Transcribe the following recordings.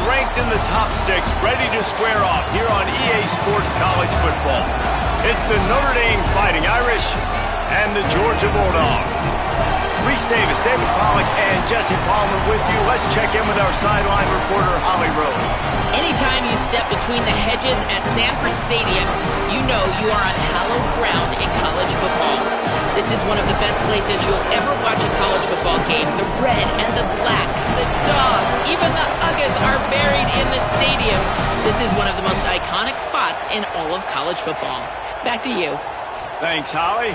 ranked in the top 6, ready to square off here on EA Sports College Football. It's the Notre Dame Fighting Irish and the Georgia Bulldogs. Reese Davis, David Pollack, and Jesse Palmer with you. Let's check in with our sideline reporter, Holly Rowe. Anytime you step between the hedges at Sanford Stadium, you know you are on hallowed ground in college football. This is one of the best places you'll ever watch a college football game. The red and the black, the dogs, even the Uggas are buried in the stadium. This is one of the most iconic spots in all of college football. Back to you. Thanks, Holly.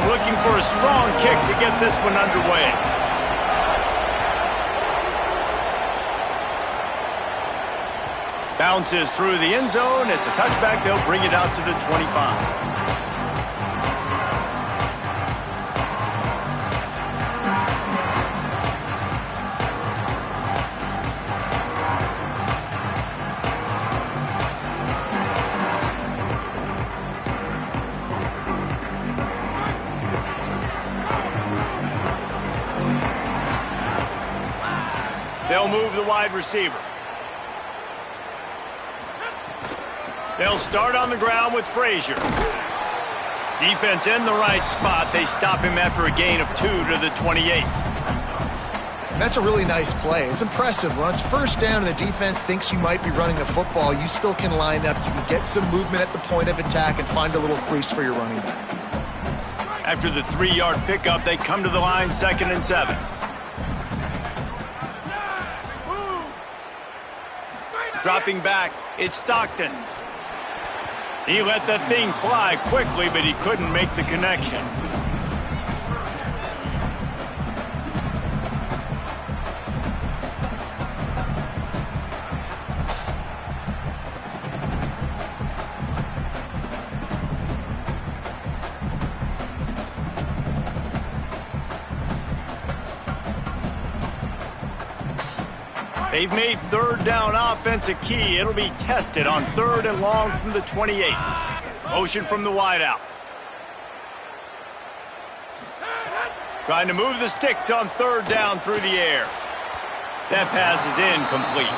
Looking for a strong kick to get this one underway. Bounces through the end zone. It's a touchback. They'll bring it out to the 25. They'll move the wide receiver. They'll start on the ground with Frazier. Defense in the right spot. They stop him after a gain of 2 to the 28. And that's a really nice play. It's impressive. When it's first down and the defense thinks you might be running the football, you still can line up. You can get some movement at the point of attack and find a little crease for your running back. After the 3-yard pickup, they come to the line 2nd and 7. Dropping back, it's Stockton. He let that thing fly quickly, but he couldn't make the connection. They've made 3rd down offense a key. It'll be tested on 3rd and long from the 28. Motion from the wideout. Trying to move the sticks on 3rd down through the air. That pass is incomplete.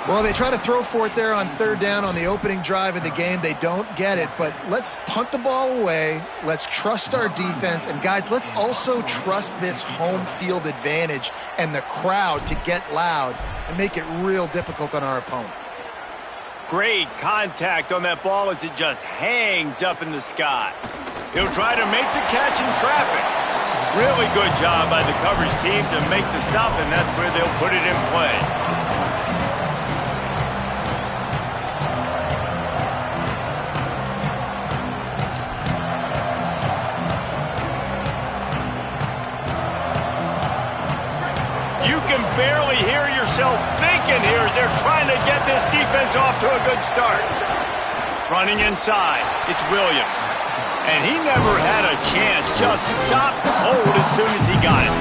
Well, they try to throw for it there on 3rd down on the opening drive of the game. They don't get it, but let's punt the ball away. Let's trust our defense. And, guys, let's also trust this home field advantage and the crowd to get loud and make it real difficult on our opponent. Great contact on that ball as it just hangs up in the sky. He'll try to make the catch in traffic. Really good job by the coverage team to make the stop, and that's where they'll put it in play. You can barely hear yourself thinking here as they're trying to get this defense off to a good start. Running inside, it's Williams. And he never had a chance, just stopped cold as soon as he got it.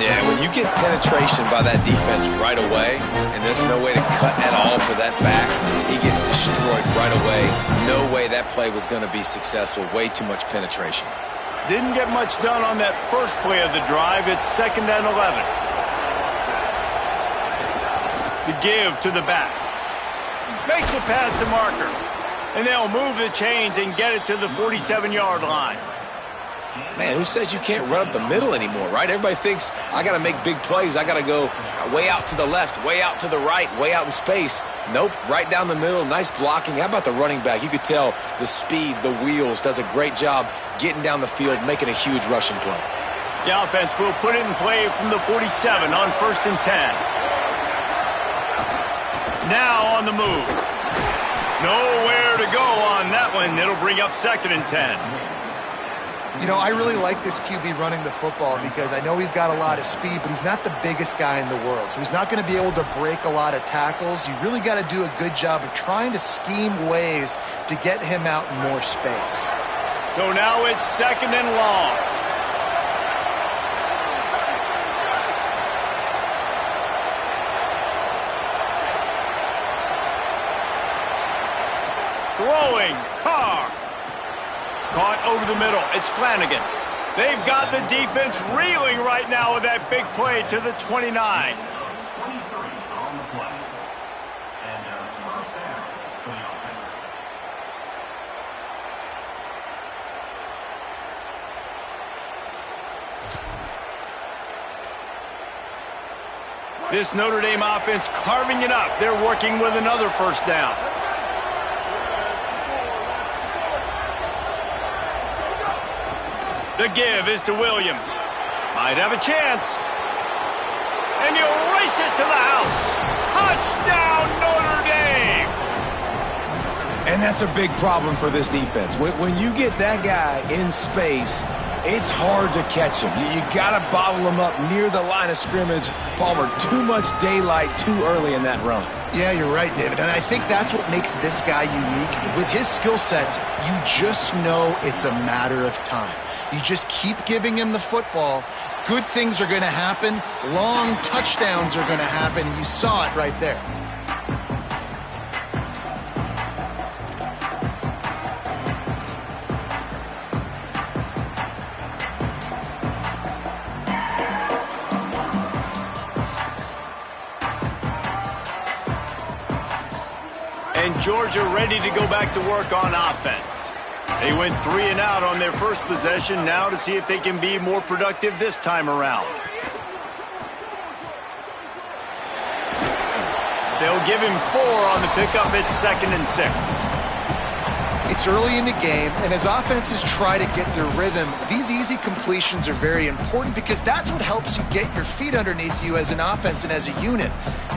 Yeah, when you get penetration by that defense right away, and there's no way to cut at all for that back, he gets destroyed right away. No way that play was going to be successful. Way too much penetration. Didn't get much done on that first play of the drive. It's 2nd and 11. The give to the back. Makes a pass to Marker. And they'll move the chains and get it to the 47-yard line. Man, who says you can't run up the middle anymore, right? Everybody thinks, I got to make big plays. I got to go way out to the left, way out to the right, way out in space. Nope, right down the middle, nice blocking. How about the running back? You could tell the speed, the wheels, does a great job getting down the field, making a huge rushing play. The offense will put it in play from the 47 on 1st and 10. Now on the move. Nowhere to go on that one. It'll bring up 2nd and 10. You know, I really like this QB running the football because I know he's got a lot of speed, but he's not the biggest guy in the world. So he's not going to be able to break a lot of tackles. You really got to do a good job of trying to scheme ways to get him out in more space. So now it's 2nd and long. throwing. Carr. Caught over the middle. It's Flanagan. They've got the defense reeling right now with that big play to the 29. This Notre Dame offense carving it up. They're working with another first down. The give is to Williams. Might have a chance. And you race it to the house. Touchdown, Notre Dame! And that's a big problem for this defense. When you get that guy in space, it's hard to catch him. You got to bottle him up near the line of scrimmage. Palmer, too much daylight too early in that run. Yeah, you're right, David. And I think that's what makes this guy unique. With his skill sets, you just know it's a matter of time. You just keep giving him the football. Good things are going to happen. Long touchdowns are going to happen. You saw it right there. And Georgia ready to go back to work on offense. They went 3 and out on their first possession, now to see if they can be more productive this time around. They'll give him 4 on the pickup at 2nd and 6. It's early in the game, and as offenses try to get their rhythm, these easy completions are very important because that's what helps you get your feet underneath you as an offense and as a unit.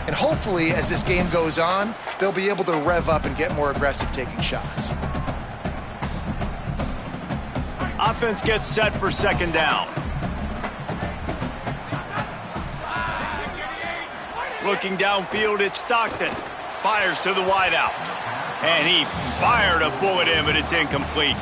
And hopefully, as this game goes on, they'll be able to rev up and get more aggressive taking shots. Offense gets set for 2nd down. Looking downfield, it's Stockton. Fires to the wideout. And he fired a bullet in, but it's incomplete.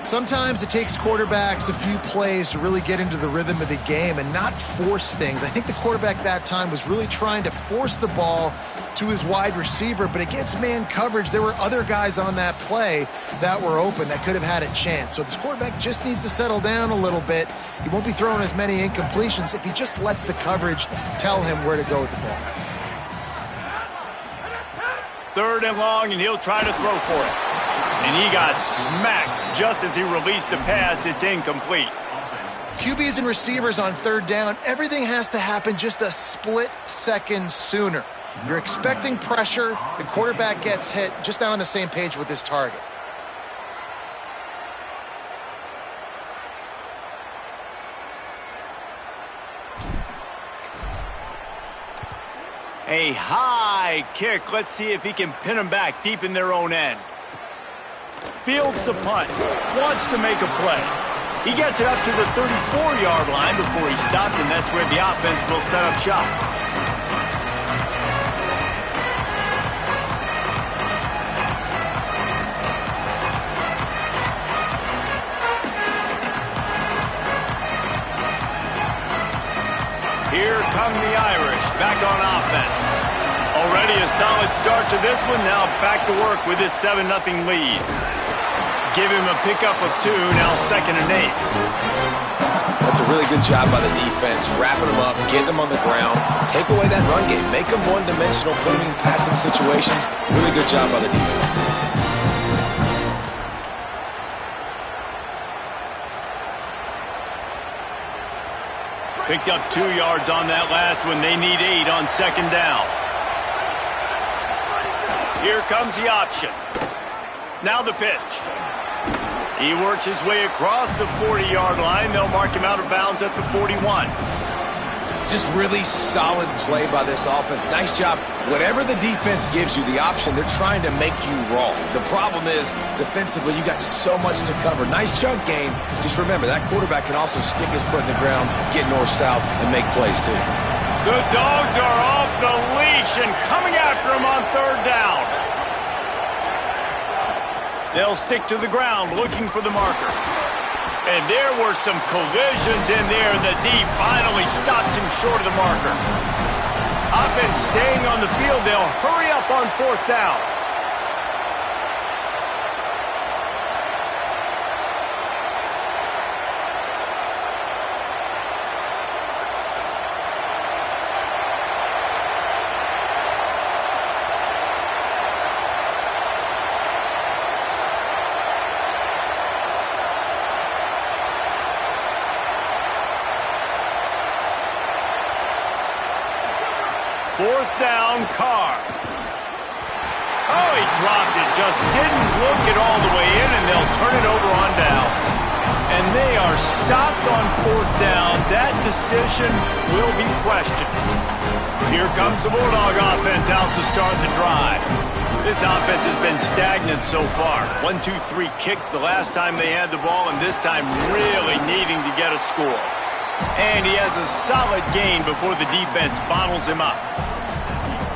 Sometimes it takes quarterbacks a few plays to really get into the rhythm of the game and not force things. I think the quarterback that time was really trying to force the ball to his wide receiver, but against man coverage, there were other guys on that play that were open that could have had a chance. So this quarterback just needs to settle down a little bit. He won't be throwing as many incompletions if he just lets the coverage tell him where to go with the ball. 3rd and long, and he'll try to throw for it. And he got smacked just as he released the pass. It's incomplete. QBs and receivers on 3rd down, everything has to happen just a split second sooner. You're expecting pressure, the quarterback gets hit, just not on the same page with his target. A high kick. Let's see if he can pin them back deep in their own end. Fields the punt. Wants to make a play. He gets it up to the 34-yard line before he stopped, and that's where the offense will set up shop. Here come the Irish, back on offense. Already a solid start to this one, now back to work with this 7-0 lead. Give him a pickup of 2, now 2nd and 8. That's a really good job by the defense, wrapping them up, getting them on the ground, take away that run game, make them one-dimensional, put them in passing situations. Really good job by the defense. Picked up 2 yards on that last one. They need 8 on 2nd down. Here comes the option. Now the pitch. He works his way across the 40-yard line. They'll mark him out of bounds at the 41. Just really solid play by this offense. Nice job. Whatever the defense gives you, the option, they're trying to make you wrong. The problem is, defensively, you got so much to cover. Nice chunk game. Just remember, that quarterback can also stick his foot in the ground, get north-south, and make plays, too. The Dogs are off the leash and coming after him on 3rd down. They'll stick to the ground, looking for the marker. And there were some collisions in there, and the D finally stops him short of the marker. Offense staying on the field. They'll hurry up on 4th down. 4th down, Carr. Oh, he dropped it. Just didn't look it all the way in, and they'll turn it over on downs. And they are stopped on 4th down. That decision will be questioned. Here comes the Bulldog offense out to start the drive. This offense has been stagnant so far. 1-2-3 kick the last time they had the ball, and this time really needing to get a score. And he has a solid gain before the defense bottles him up.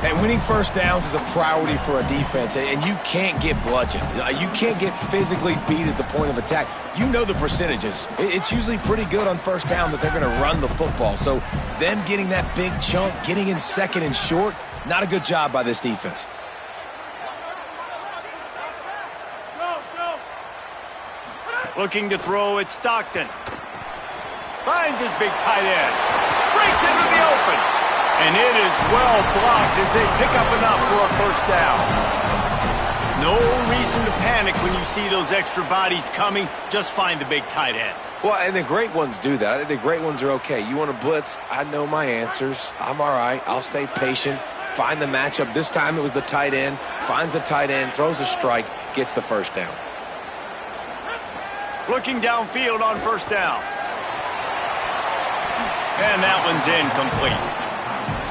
And winning first downs is a priority for a defense, and you can't get bludgeoned. You can't get physically beat at the point of attack. You know the percentages. It's usually pretty good on first down that they're going to run the football. So them getting that big chunk, getting in second and short, not a good job by this defense. Looking to throw at Stockton. Finds his big tight end. Breaks into the open. And it is well blocked as they pick up enough for a first down. No reason to panic when you see those extra bodies coming. Just find the big tight end. Well, and the great ones do that. I think the great ones are okay. You want to blitz? I know my answers. I'm all right. I'll stay patient. Find the matchup. This time it was the tight end. Finds the tight end, throws a strike, gets the first down. Looking downfield on first down. And that one's incomplete.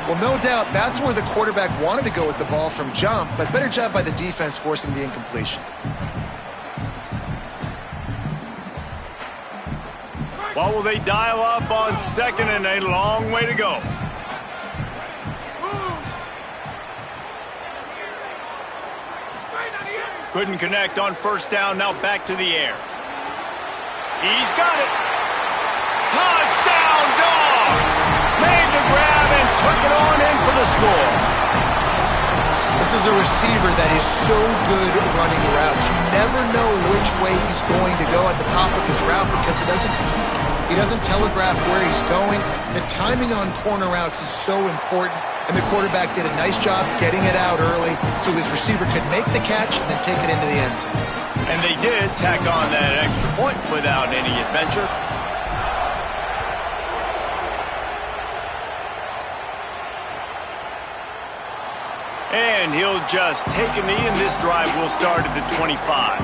Well, no doubt that's where the quarterback wanted to go with the ball from jump, but better job by the defense forcing the incompletion. What will they dial up on 2nd and a long way to go? Couldn't connect on first down, now back to the air. He's got it. Touchdown, Dogs! Made the grab and took it on in for the score. This is a receiver that is so good at running routes. You never know which way he's going to go at the top of his route because he doesn't peek. He doesn't telegraph where he's going. The timing on corner routes is so important, and the quarterback did a nice job getting it out early so his receiver could make the catch and then take it into the end zone. And they did tack on that extra point without any adventure. And he'll just take a knee, and this drive will start at the 25.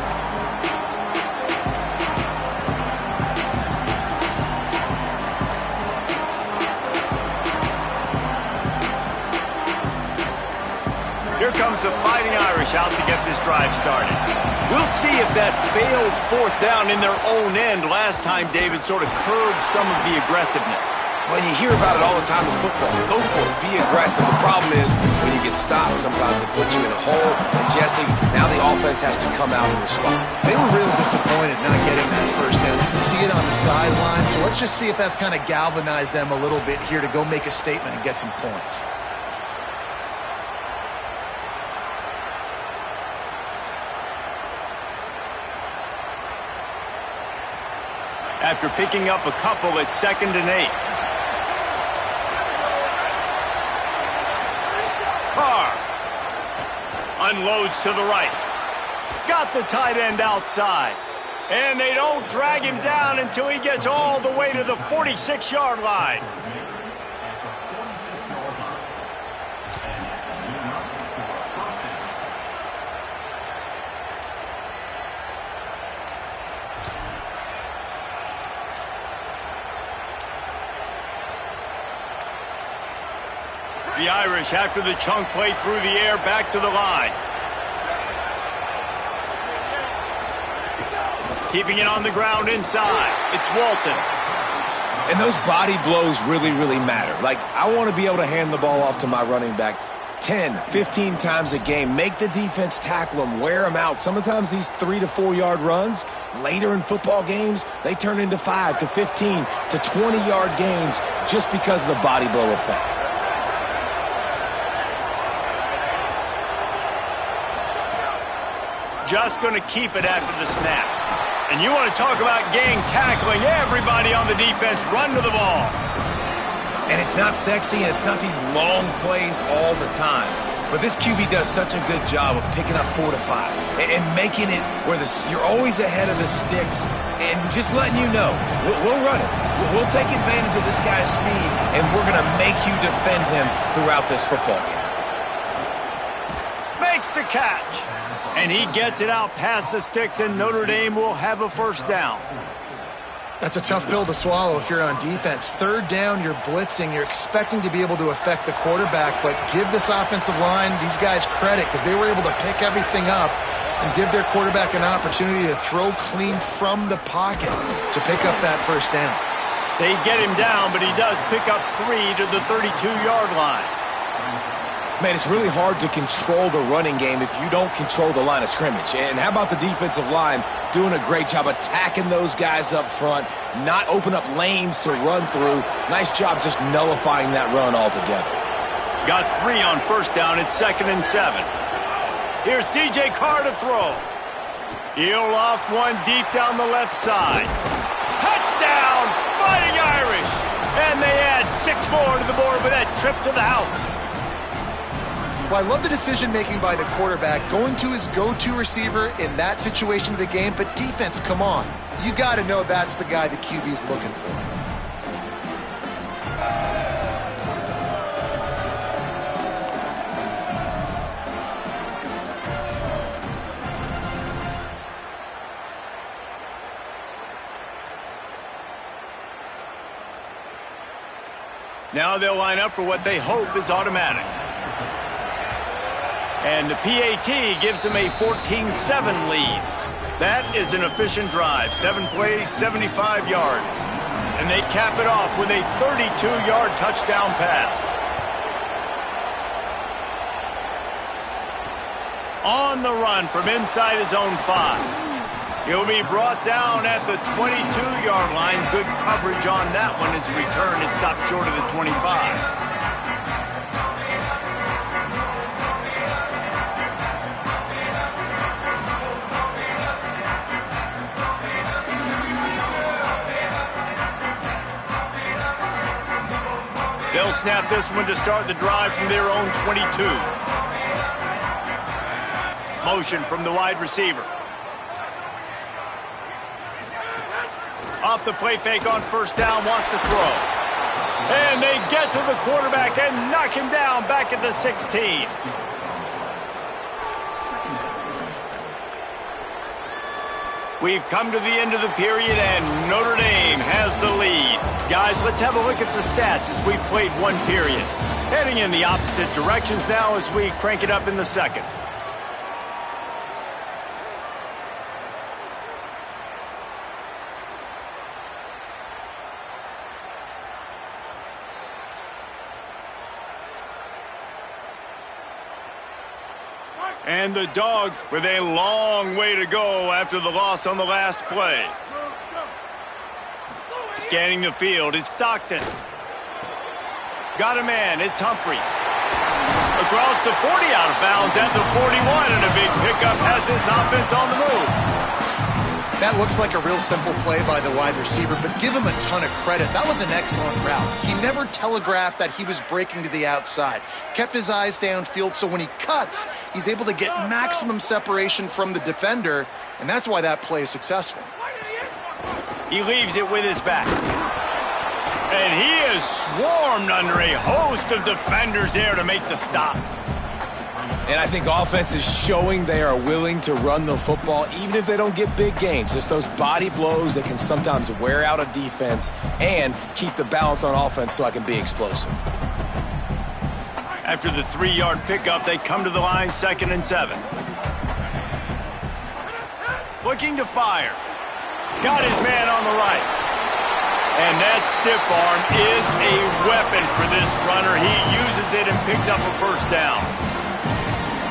Here comes the Fighting Irish out to get this drive started. We'll see if that failed 4th down in their own end last time, David, sort of curbed some of the aggressiveness. Well, you hear about it all the time in football. Go for it. Be aggressive. The problem is when you get stopped, sometimes it puts you in a hole. And, Jesse, now the offense has to come out and respond. They were real disappointed not getting that first down. You can see it on the sideline. So let's just see if that's kind of galvanized them a little bit here to go make a statement and get some points. After picking up a couple at 2nd and 8. Carr unloads to the right. Got the tight end outside. And they don't drag him down until he gets all the way to the 46-yard line. The Irish, after the chunk play through the air, back to the line. Keeping it on the ground inside. It's Walton. And those body blows really, really matter. Like, I want to be able to hand the ball off to my running back 10, 15 times a game. Make the defense tackle them, wear them out. Sometimes these 3 to 4 yard runs, later in football games, they turn into 5 to 15 to 20 yard gains just because of the body blow effect. Just going to keep it after the snap. And you want to talk about gang tackling. Everybody on the defense run to the ball. And it's not sexy, and it's not these long plays all the time. But this QB does such a good job of picking up 4 to 5 and making it where you're always ahead of the sticks And just letting you know, we'll run it. We'll take advantage of this guy's speed, and we're going to make you defend him throughout this football game. Makes the catch. And he gets it out past the sticks, and Notre Dame will have a first down. That's a tough pill to swallow if you're on defense. Third down, you're blitzing. You're expecting to be able to affect the quarterback, but give this offensive line, these guys, credit because they were able to pick everything up and give their quarterback an opportunity to throw clean from the pocket to pick up that first down. They get him down, but he does pick up 3 to the 32-yard line. Man, it's really hard to control the running game if you don't control the line of scrimmage. And how about the defensive line doing a great job attacking those guys up front, not open up lanes to run through. Nice job just nullifying that run altogether. Got 3 on first down. It's 2nd and 7. Here's C.J. Carr to throw. He'll loft one deep down the left side. Touchdown, Fighting Irish. And they add 6 more to the board with that trip to the house. Well, I love the decision-making by the quarterback, going to his go-to receiver in that situation of the game, but defense, come on. You got to know that's the guy the QB's looking for. Now they'll line up for what they hope is automatic. And the PAT gives them a 14-7 lead. That is an efficient drive. 7 plays, 75 yards. And they cap it off with a 32-yard touchdown pass. On the run from inside his own 5. He'll be brought down at the 22-yard line. Good coverage on that one. His return is stopped short of the 25. They'll snap this one to start the drive from their own 22. Motion from the wide receiver. Off the play fake on first down, wants to throw. And they get to the quarterback and knock him down back at the 16. We've come to the end of the period, and Notre Dame has the lead. Guys, let's have a look at the stats as we've played one period. Heading in the opposite directions now as we crank it up in the second. And the Dogs with a long way to go after the loss on the last play. Scanning the field, it's Stockton. Got a man, it's Humphreys. Across the 40, out of bounds at the 41, and a big pickup has this offense on the move. That looks like a real simple play by the wide receiver, but give him a ton of credit. That was an excellent route. He never telegraphed that he was breaking to the outside. Kept his eyes downfield, so when he cuts, he's able to get maximum separation from the defender, and that's why that play is successful. He leaves it with his back. And he is swarmed under a host of defenders there to make the stop. And I think offense is showing they are willing to run the football, even if they don't get big gains. Just those body blows that can sometimes wear out a defense and keep the balance on offense so I can be explosive. After the 3-yard pickup, they come to the line, 2nd and 7. Looking to fire. Got his man on the right. And that stiff arm is a weapon for this runner. He uses it and picks up a first down.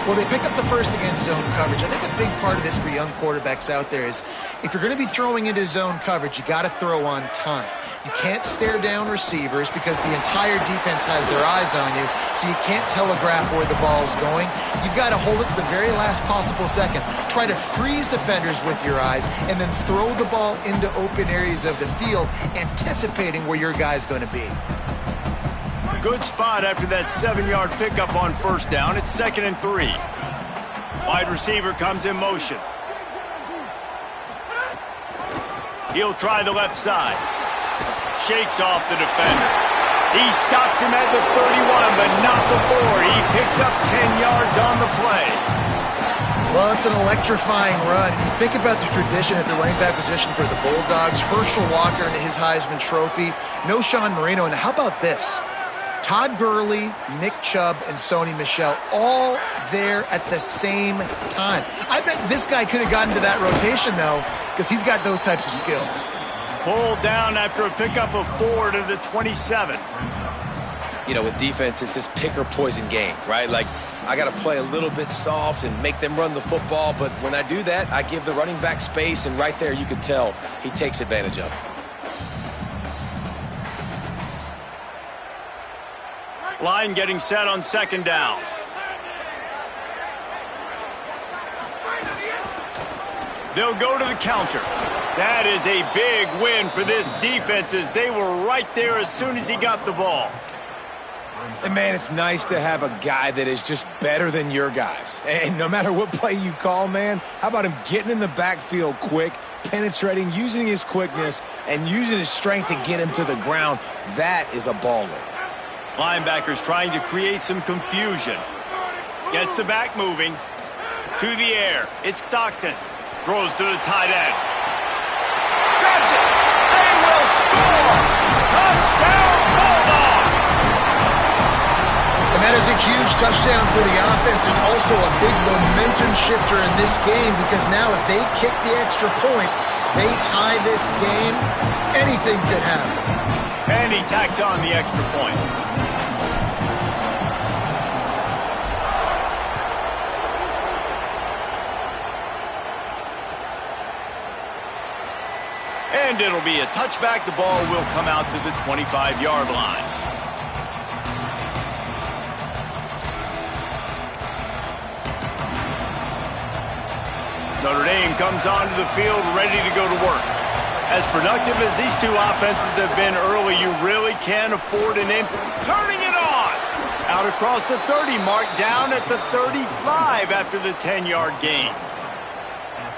Well, they pick up the first against zone coverage. I think a big part of this for young quarterbacks out there is if you're going to be throwing into zone coverage, you got to throw on time. You can't stare down receivers because the entire defense has their eyes on you, so you can't telegraph where the ball's going. You've got to hold it to the very last possible second. Try to freeze defenders with your eyes and then throw the ball into open areas of the field, anticipating where your guy's going to be. Good spot after that 7-yard pickup on first down. It's 2nd and 3. Wide receiver comes in motion. He'll try the left side. Shakes off the defender. He stops him at the 31, but not before. He picks up 10 yards on the play. Well, it's an electrifying run. You think about the tradition at the running back position for the Bulldogs. Herschel Walker and his Heisman Trophy. No Sean Marino. And how about this? Todd Gurley, Nick Chubb, and Sony Michel all there at the same time. I bet this guy could have gotten to that rotation, though, because he's got those types of skills. Pulled down after a pickup of 4 to the 27. You know, with defense, it's this pick or poison game, right? Like, I got to play a little bit soft and make them run the football, but when I do that, I give the running back space, and right there you can tell he takes advantage of it. Line getting set on second down. They'll go to the counter. That is a big win for this defense as they were right there as soon as he got the ball. And, man, it's nice to have a guy that is just better than your guys. And no matter what play you call, man, how about him getting in the backfield quick, penetrating, using his quickness, and using his strength to get him to the ground? That is a baller. Linebackers trying to create some confusion. Gets the back moving. To the air. It's Stockton. Throws to the tight end. Grabs it. They will score. Touchdown, Bulldogs. And that is a huge touchdown for the offense and also a big momentum shifter in this game because now if they kick the extra point, they tie this game, anything could happen. And he tacks on the extra point. And it'll be a touchback. The ball will come out to the 25-yard line. Notre Dame comes onto the field ready to go to work. As productive as these two offenses have been early, you really can't afford an in. Turning it on! Out across the 30 mark, down at the 35 after the 10-yard gain.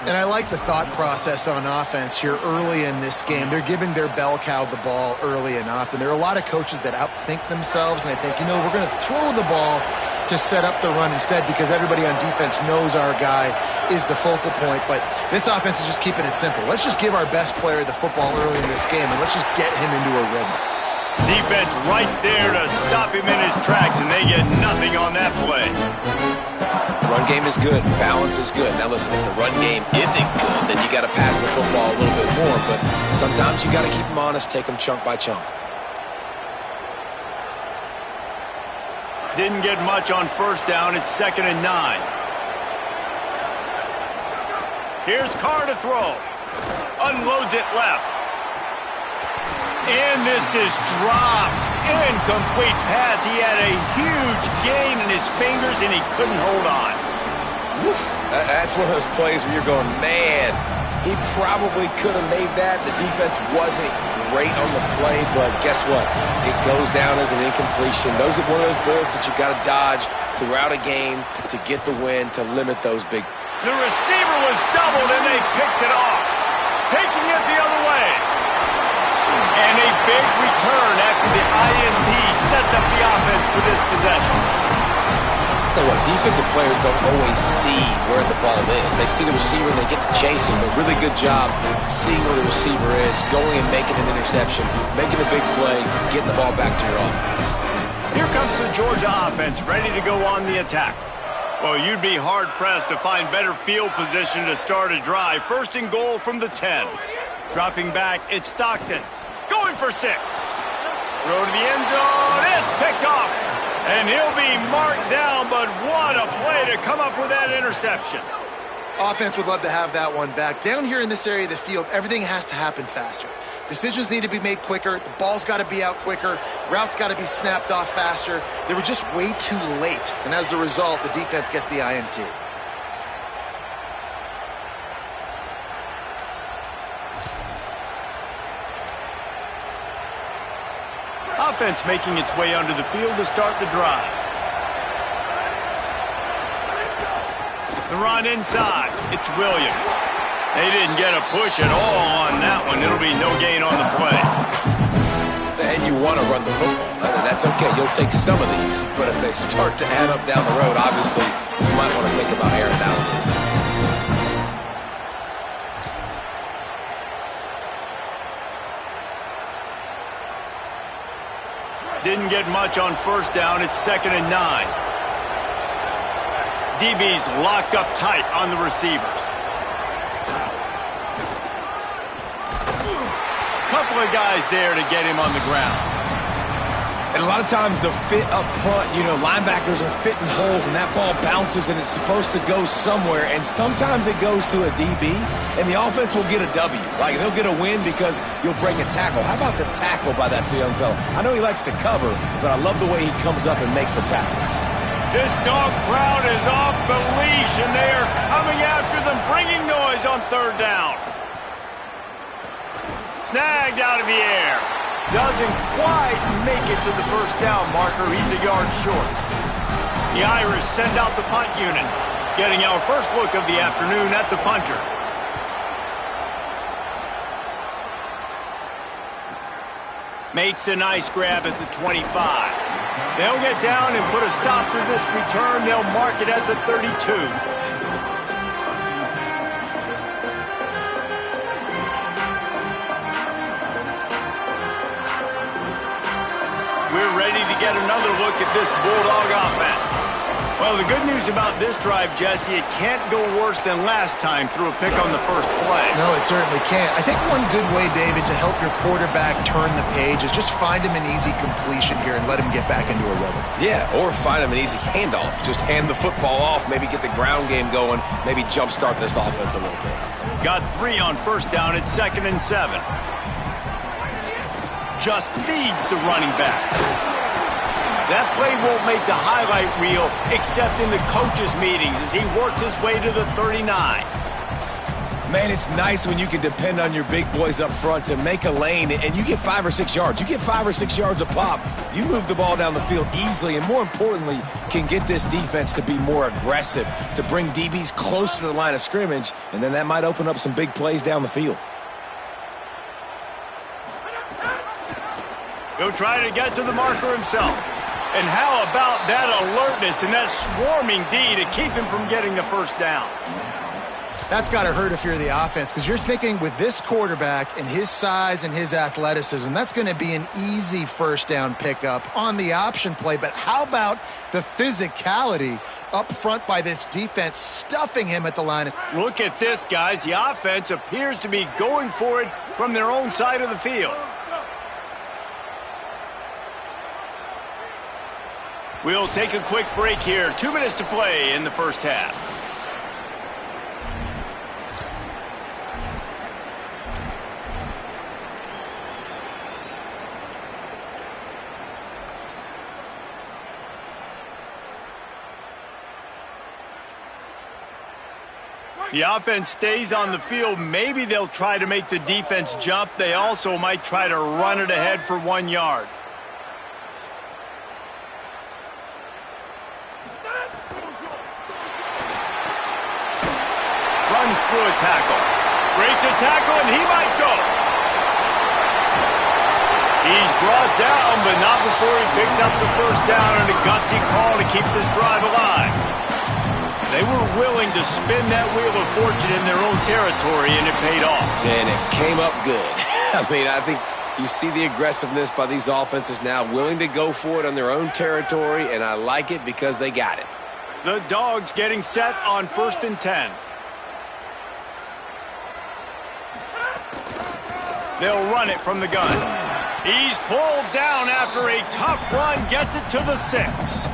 And I like the thought process on offense here early in this game. They're giving their bell cow the ball early and often. There are a lot of coaches that outthink themselves, and they think, you know, we're going to throw the ball to set up the run instead because everybody on defense knows our guy is the focal point. But this offense is just keeping it simple. Let's just give our best player the football early in this game, and let's just get him into a rhythm. Defense right there to stop him in his tracks, and they get nothing on that play. Run game is good. Balance is good. Now, listen, if the run game isn't good, then you got to pass the football a little bit more. But sometimes you got to keep them honest, take them chunk by chunk. Didn't get much on first down. It's 2nd and 9. Here's Carr to throw. Unloads it left. And this is dropped. Incomplete pass. He had a huge gain in his fingers, and he couldn't hold on. Woof. That's one of those plays where you're going, man, he probably could have made that. The defense wasn't great on the play, but guess what? It goes down as an incompletion. Those are one of those bullets that you got to dodge throughout a game to get the win, to limit those big. The receiver was doubled, and they picked it off. Taking it the other way. And a big return after the INT sets up the offense for this possession. I'll tell you what, defensive players don't always see where the ball is. They see the receiver and they get to chase him. A really good job seeing where the receiver is, going and making an interception, making a big play, getting the ball back to your offense. Here comes the Georgia offense, ready to go on the attack. Well, you'd be hard-pressed to find better field position to start a drive. 1st and goal from the 10. Dropping back, it's Stockton. Going for 6. Throw to the end zone. It's picked off. And he'll be marked down, but what a play to come up with that interception. Offense would love to have that one back. Down here in this area of the field, everything has to happen faster. Decisions need to be made quicker. The ball's got to be out quicker. Routes got to be snapped off faster. They were just way too late. And as the result, the defense gets the INT. Offense making its way onto the field to start the drive. The run inside. It's Williams. They didn't get a push at all on that one. It'll be no gain on the play. And you want to run the football. That's okay. You'll take some of these. But if they start to add up down the road, obviously, you might want to think about airing it out a little bit. Didn't get much on first down. It's 2nd and 9. DB's locked up tight on the receivers. Couple of guys there to get him on the ground. And a lot of times they'll fit up front. You know, linebackers are fitting holes, and that ball bounces, and it's supposed to go somewhere. And sometimes it goes to a DB, and the offense will get a W. Like, they'll get a win because you'll bring a tackle. How about the tackle by that young fella? I know he likes to cover, but I love the way he comes up and makes the tackle. This dog crowd is off the leash, and they are coming after them, bringing noise on 3rd down. Snagged out of the air. Doesn't quite make it to the first down marker. He's a yard short. The Irish send out the punt unit, getting our first look of the afternoon at the punter. Makes a nice grab at the 25. They'll get down and put a stop to this return. They'll mark it at the 32. We're ready to get another look at this Bulldog offense. Well, the good news about this drive, Jesse, it can't go worse than last time through a pick on the first play. No, it certainly can't. I think one good way, David, to help your quarterback turn the page is just find him an easy completion here and let him get back into a rhythm. Yeah, or find him an easy handoff. Just hand the football off, maybe get the ground game going, maybe jumpstart this offense a little bit. Got 3 on first down at 2nd and 7. Just feeds the running back. That play won't make the highlight reel except in the coaches' meetings as he works his way to the 39. Man, it's nice when you can depend on your big boys up front to make a lane, and you get 5 or 6 yards. You get 5 or 6 yards a pop. You move the ball down the field easily, and more importantly, can get this defense to be more aggressive, to bring DBs close to the line of scrimmage, and then that might open up some big plays down the field. He'll try to get to the marker himself. And how about that alertness and that swarming D to keep him from getting the first down? That's got to hurt if you're the offense, because you're thinking with this quarterback and his size and his athleticism, that's going to be an easy first down pickup on the option play. But how about the physicality up front by this defense, stuffing him at the line? Look at this, guys. The offense appears to be going for it from their own side of the field. We'll take a quick break here. 2 minutes to play in the first half. The offense stays on the field. Maybe they'll try to make the defense jump. They also might try to run it ahead for 1 yard. Runs through a tackle. Breaks a tackle, and he might go. He's brought down, but not before he picks up the first down and a gutsy call to keep this drive alive. They were willing to spin that wheel of fortune in their own territory, and it paid off. And it came up good. I mean, I think you see the aggressiveness by these offenses now, willing to go for it on their own territory, and I like it because they got it. The Dogs getting set on 1st and 10. They'll run it from the gun. He's pulled down after a tough run, gets it to the 6.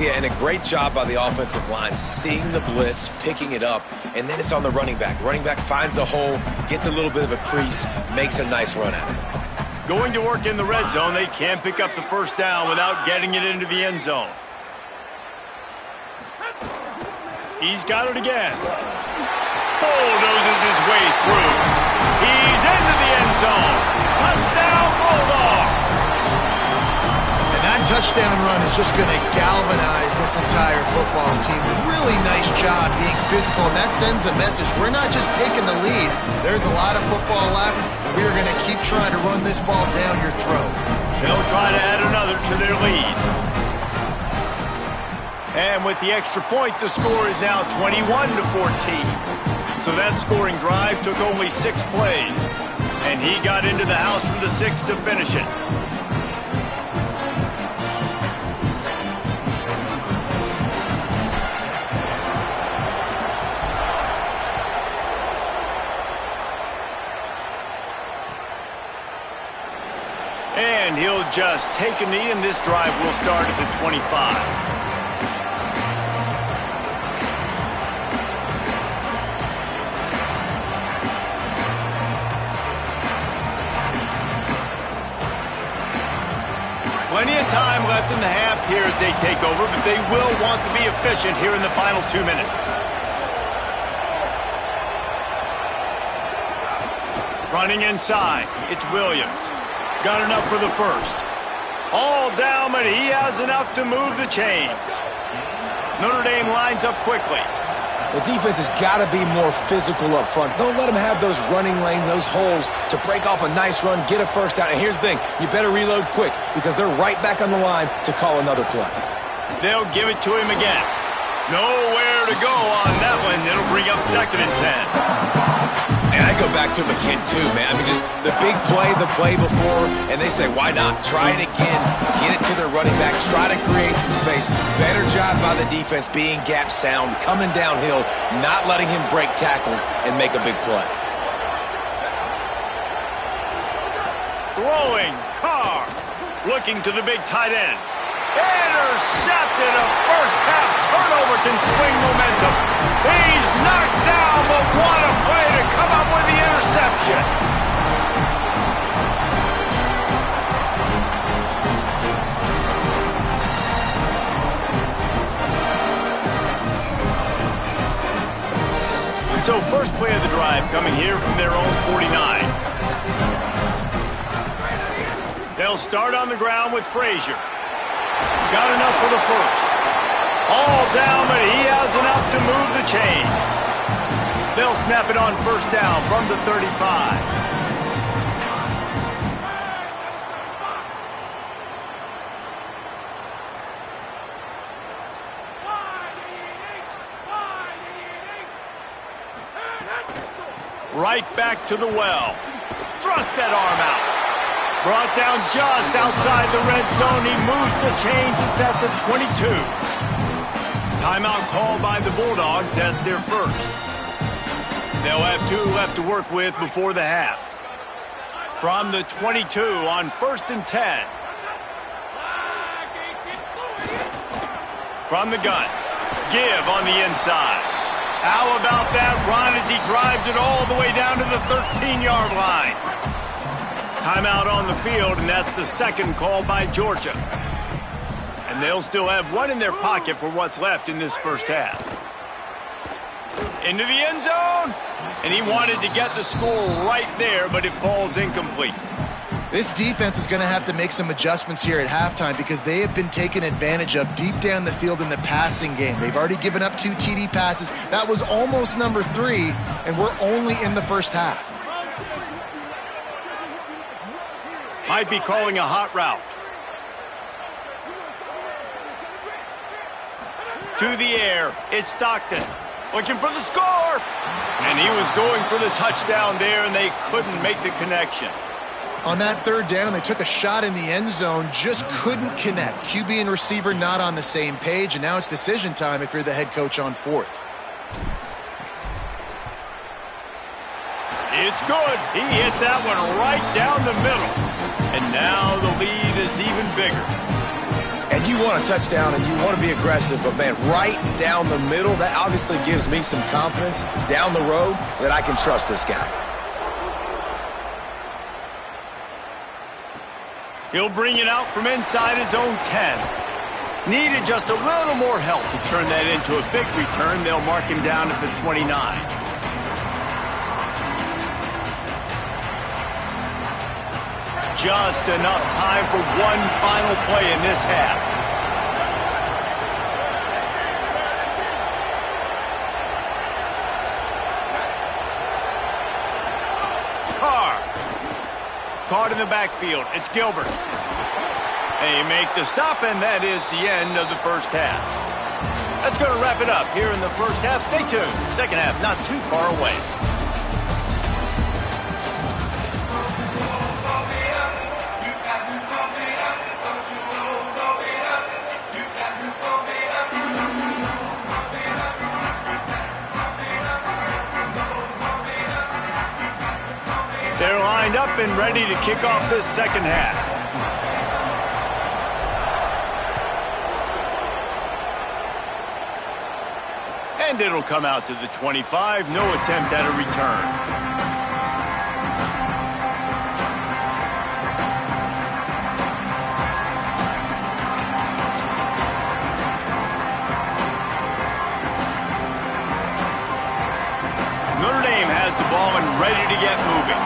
Yeah, and a great job by the offensive line, seeing the blitz, picking it up, and then it's on the running back. Running back finds a hole, gets a little bit of a crease, makes a nice run at it. Going to work in the red zone, they can't pick up the first down without getting it into the end zone. He's got it again. Bulldozes his way through. He's into the end zone. Touchdown, Bulldogs. And that touchdown run is just going to galvanize this entire football team. Really nice job being physical, and that sends a message. We're not just taking the lead. There's a lot of football left, and we are going to keep trying to run this ball down your throat. They'll try to add another to their lead. And with the extra point, the score is now 21-14. So that scoring drive took only 6 plays, and he got into the house from the 6 to finish it. And he'll just take a knee, and this drive will start at the 25. Plenty of time left in the half here as they take over, but they will want to be efficient here in the final 2 minutes. Running inside, it's Williams. Got enough for the first. All down, but he has enough to move the chains. Notre Dame lines up quickly. The defense has got to be more physical up front. Don't let them have those running lanes, those holes to break off a nice run, get a first down. And here's the thing, you better reload quick because they're right back on the line to call another play. They'll give it to him again. Nowhere to go on that one. It'll bring up 2nd and 10. And I go back to him again, too, man. I mean, just the big play, the play before, and they say, why not? Try it again. Get it to their running back. Try to create some space. Better job by the defense being gap sound, coming downhill, not letting him break tackles and make a big play. Throwing, Carr, looking to the big tight end. Intercepted. A first-half turnover can swing momentum. He's knocked down, but what a play to come up with the interception. So first play of the drive coming here from their own 49. They'll start on the ground with Frazier. Got enough for the first. All down, but he has enough to move the chains. They'll snap it on first down from the 35. Right back to the well. Thrust that arm out. Brought down just outside the red zone. He moves the chains. It's at the 22. Timeout called by the Bulldogs. That's their first. They'll have 2 left to work with before the half. From the 22 on 1st and 10. From the gun. Give on the inside. How about that run as he drives it all the way down to the 13-yard line? Timeout on the field, and that's the second call by Georgia. And they'll still have 1 in their pocket for what's left in this first half. Into the end zone, and he wanted to get the score right there, but it falls incomplete. This defense is going to have to make some adjustments here at halftime because they have been taken advantage of deep down the field in the passing game. They've already given up 2 TD passes. That was almost number 3, and we're only in the first half. Might be calling a hot route. To the air, it's Stockton. Looking for the score. And he was going for the touchdown there, and they couldn't make the connection. On that 3rd down, they took a shot in the end zone, just couldn't connect. QB and receiver not on the same page, and now it's decision time if you're the head coach on 4th. It's good. He hit that one right down the middle. And now the lead is even bigger. And you want a touchdown and you want to be aggressive, but man, right down the middle, that obviously gives me some confidence down the road that I can trust this guy. He'll bring it out from inside his own 10. Needed just a little more help to turn that into a big return. They'll mark him down at the 29. just enough time for one final play in this half. Caught in the backfield. It's Gilbert. They make the stop, and that is the end of the first half. That's going to wrap it up here in the first half. Stay tuned. Second half not too far away. They're lined up and ready to kick off this second half. And it'll come out to the 25. No attempt at a return. Notre Dame has the ball and ready to get moving.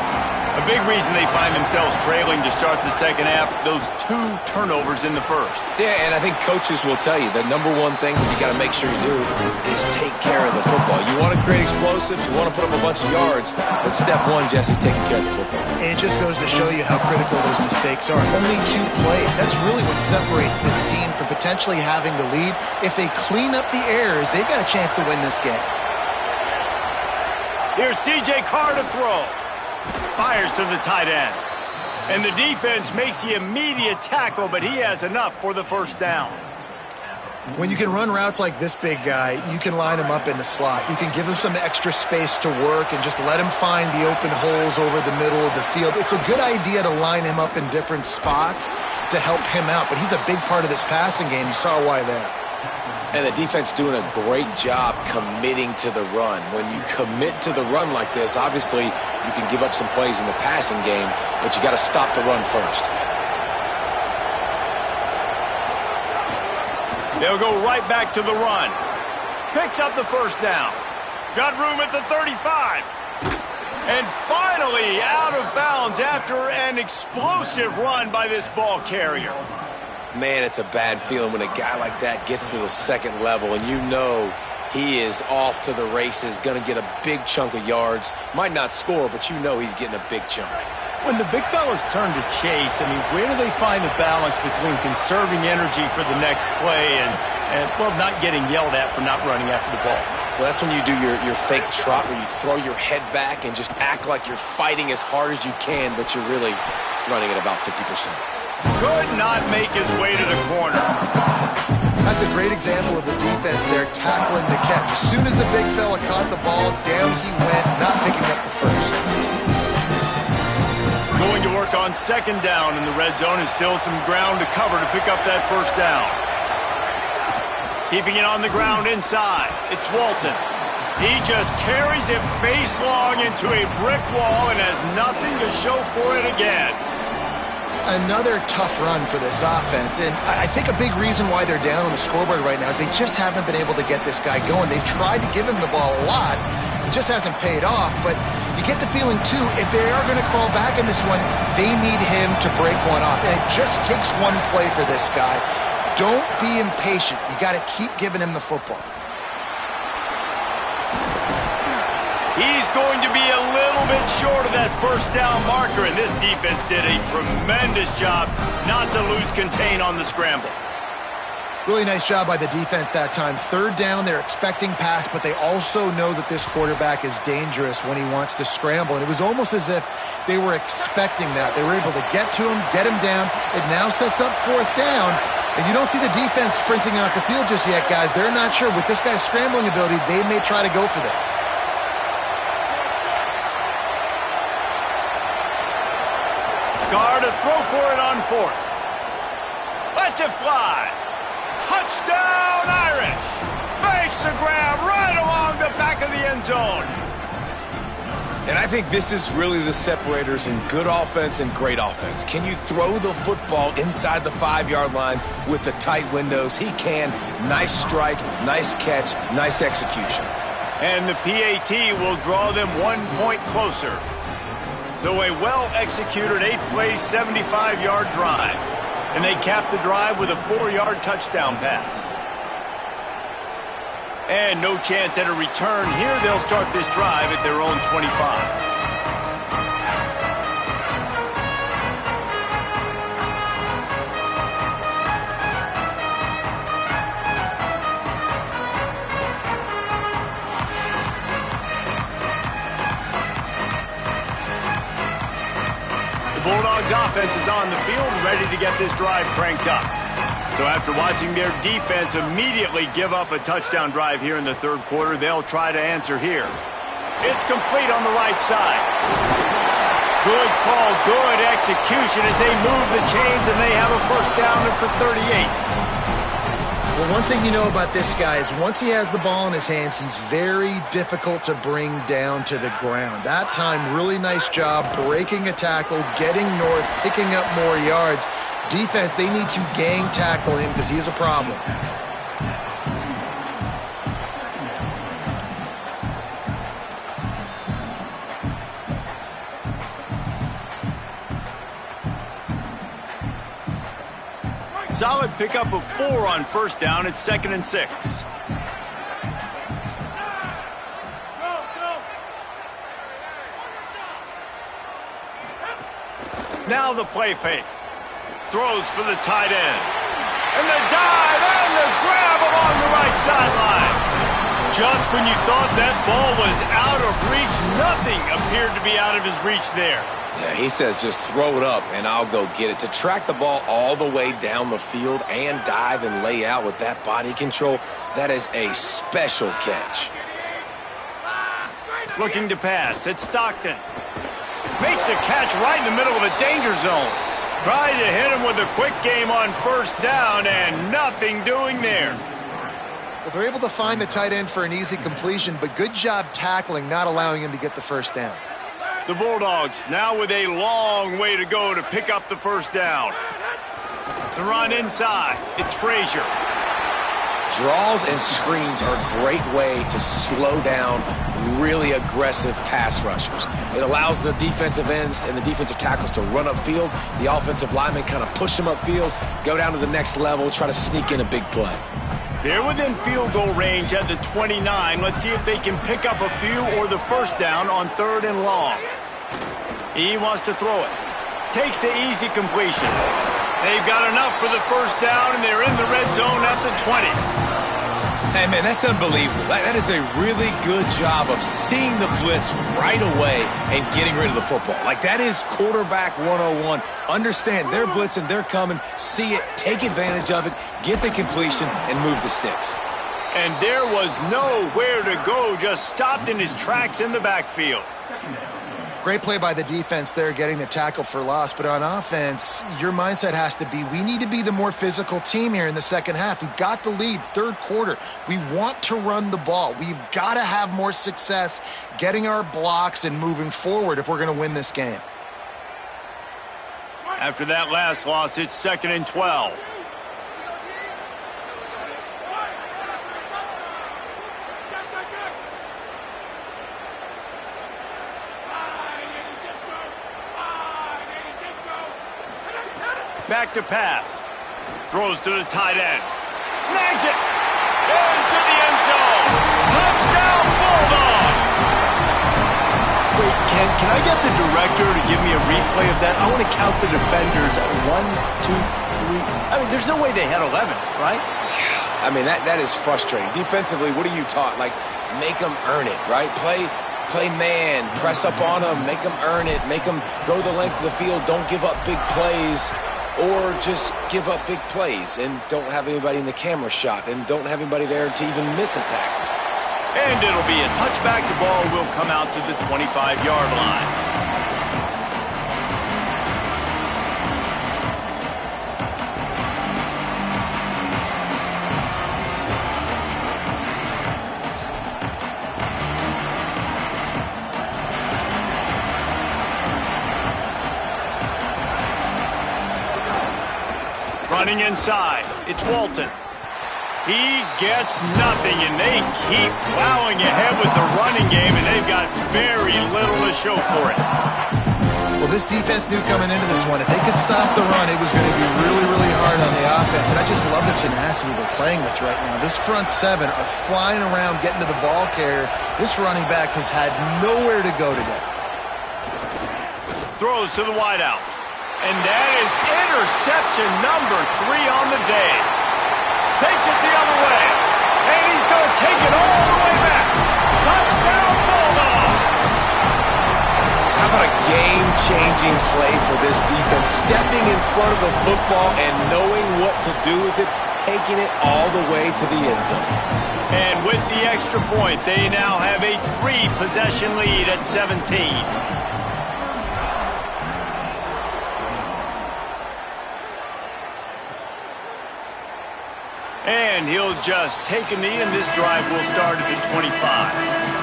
A big reason they find themselves trailing to start the second half, those 2 turnovers in the first. Yeah, and I think coaches will tell you the number one thing that you got to make sure you do is take care of the football. You want to create explosives, you want to put up a bunch of yards, but step one, Jesse, taking care of the football. It just goes to show you how critical those mistakes are. Only 2 plays. That's really what separates this team from potentially having the lead. If they clean up the errors, they've got a chance to win this game. Here's C.J. Carr to throw. Fires to the tight end. And the defense makes the immediate tackle, but he has enough for the first down. When you can run routes like this big guy, you can line him up in the slot. You can give him some extra space to work and just let him find the open holes over the middle of the field. It's a good idea to line him up in different spots to help him out, but he's a big part of this passing game. You saw why there. And the defense doing a great job committing to the run. When you commit to the run like this, obviously you can give up some plays in the passing game, but you got to stop the run first. They'll go right back to the run. Picks up the first down. Got room at the 35. And finally out of bounds after an explosive run by this ball carrier. Man, it's a bad feeling when a guy like that gets to the second level and you know he is off to the races, going to get a big chunk of yards. Might not score, but you know he's getting a big chunk. When the big fellas turn to chase, I mean, where do they find the balance between conserving energy for the next play and well, not getting yelled at for not running after the ball? Well, that's when you do your fake trot where you throw your head back and just act like you're fighting as hard as you can, but you're really running at about 50%. Could not make his way to the corner. That's a great example of the defense there tackling the catch. As soon as the big fella caught the ball, down he went, not picking up the first. Going to work on second down in the red zone is still some ground to cover to pick up that first down. Keeping it on the ground inside. It's Walton. He just carries it face long into a brick wall and has nothing to show for it again. Another tough run for this offense, and I think a big reason why they're down on the scoreboard right now is they just haven't been able to get this guy going. They've tried to give him the ball a lot. It just hasn't paid off, but you get the feeling, too, if they are going to crawl back in this one, they need him to break one off, and it just takes one play for this guy. Don't be impatient. You got to keep giving him the football. He's going to be a little bit short of that first down marker, and this defense did a tremendous job not to lose contain on the scramble. Really nice job by the defense that time. Third down, they're expecting pass, but they also know that this quarterback is dangerous when he wants to scramble, and it was almost as if they were expecting that. They were able to get to him, get him down. It now sets up fourth down, and you don't see the defense sprinting out the field just yet, guys. They're not sure. With this guy's scrambling ability, they may try to go for this. Carr to throw for it on fourth. Lets it fly. Touchdown, Irish. Makes the grab right along the back of the end zone. And I think this is really the separators in good offense and great offense. Can you throw the football inside the 5-yard line with the tight windows? He can. Nice strike, nice catch, nice execution. And the PAT will draw them 1 point closer. So a well-executed 8-play, 75-yard drive. And they cap the drive with a 4-yard touchdown pass. And no chance at a return here. They'll start this drive at their own 25. The Bulldogs offense is on the field, ready to get this drive cranked up. So after watching their defense immediately give up a touchdown drive here in the third quarter, they'll try to answer here. It's complete on the right side. Good call, good execution as they move the chains, and they have a first down for 38. Well, one thing you know about this guy is once he has the ball in his hands, he's very difficult to bring down to the ground. That time, really nice job breaking a tackle, getting north, picking up more yards. Defense, they need to gang tackle him because he is a problem. Solid pickup of 4 on first down. It's 2nd and 6. Now the play fake. Throws for the tight end. And the dive and the grab along the right sideline. Just when you thought that ball was out of reach, nothing appeared to be out of his reach there. Yeah, he says just throw it up and I'll go get it. To track the ball all the way down the field and dive and lay out with that body control, that is a special catch. Looking to pass. It's Stockton. Makes a catch right in the middle of a danger zone. Tried to hit him with a quick game on first down and nothing doing there. Well, they're able to find the tight end for an easy completion, but good job tackling, not allowing him to get the first down. The Bulldogs now with a long way to go to pick up the first down. The run inside. It's Frazier. Draws and screens are a great way to slow down really aggressive pass rushers. It allows the defensive ends and the defensive tackles to run upfield. The offensive linemen kind of push them upfield, go down to the next level, try to sneak in a big play. They're within field goal range at the 29. Let's see if they can pick up a few or the first down on 3rd and long. He wants to throw it. Takes the easy completion. They've got enough for the first down, and they're in the red zone at the 20. Hey, man, that's unbelievable. That is a really good job of seeing the blitz right away and getting rid of the football. Like, that is quarterback 101. Understand they're blitzing, they're coming, see it, take advantage of it, get the completion, and move the sticks. And there was nowhere to go, just stopped in his tracks in the backfield. Great play by the defense there, getting the tackle for loss. But on offense, your mindset has to be, we need to be the more physical team here in the second half. We've got the lead, third quarter. We want to run the ball. We've got to have more success getting our blocks and moving forward if we're going to win this game. After that last loss, it's 2nd and 12. Back to pass. Throws to the tight end. Snags it. Into the end zone. Touchdown, Bulldogs. Wait, can I get the director to give me a replay of that? I want to count the defenders. 1, 2, 3. I mean, there's no way they had 11, right? I mean, that is frustrating. Defensively, what are you taught? Like, make them earn it, right? Play man, press up on them, make them earn it, make them go the length of the field, don't give up big plays. Or just give up big plays and don't have anybody in the camera shot and don't have anybody there to even miss a tackle. And it'll be a touchback. The ball will come out to the 25-yard line. Running inside, it's Walton. He gets nothing, and they keep plowing ahead with the running game, and they've got very little to show for it. Well, this defense knew coming into this one, if they could stop the run, it was going to be really, really hard on the offense. And I just love the tenacity they're playing with right now. This front seven are flying around, getting to the ball carrier. This running back has had nowhere to go today. Throws to the wideout. And that is interception number 3 on the day. Takes it the other way. And he's going to take it all the way back. Touchdown, Bulldogs! How about a game-changing play for this defense? Stepping in front of the football and knowing what to do with it, taking it all the way to the end zone. And with the extra point, they now have a 3-possession lead at 17. And he'll just take a knee, and this drive will start at the 25.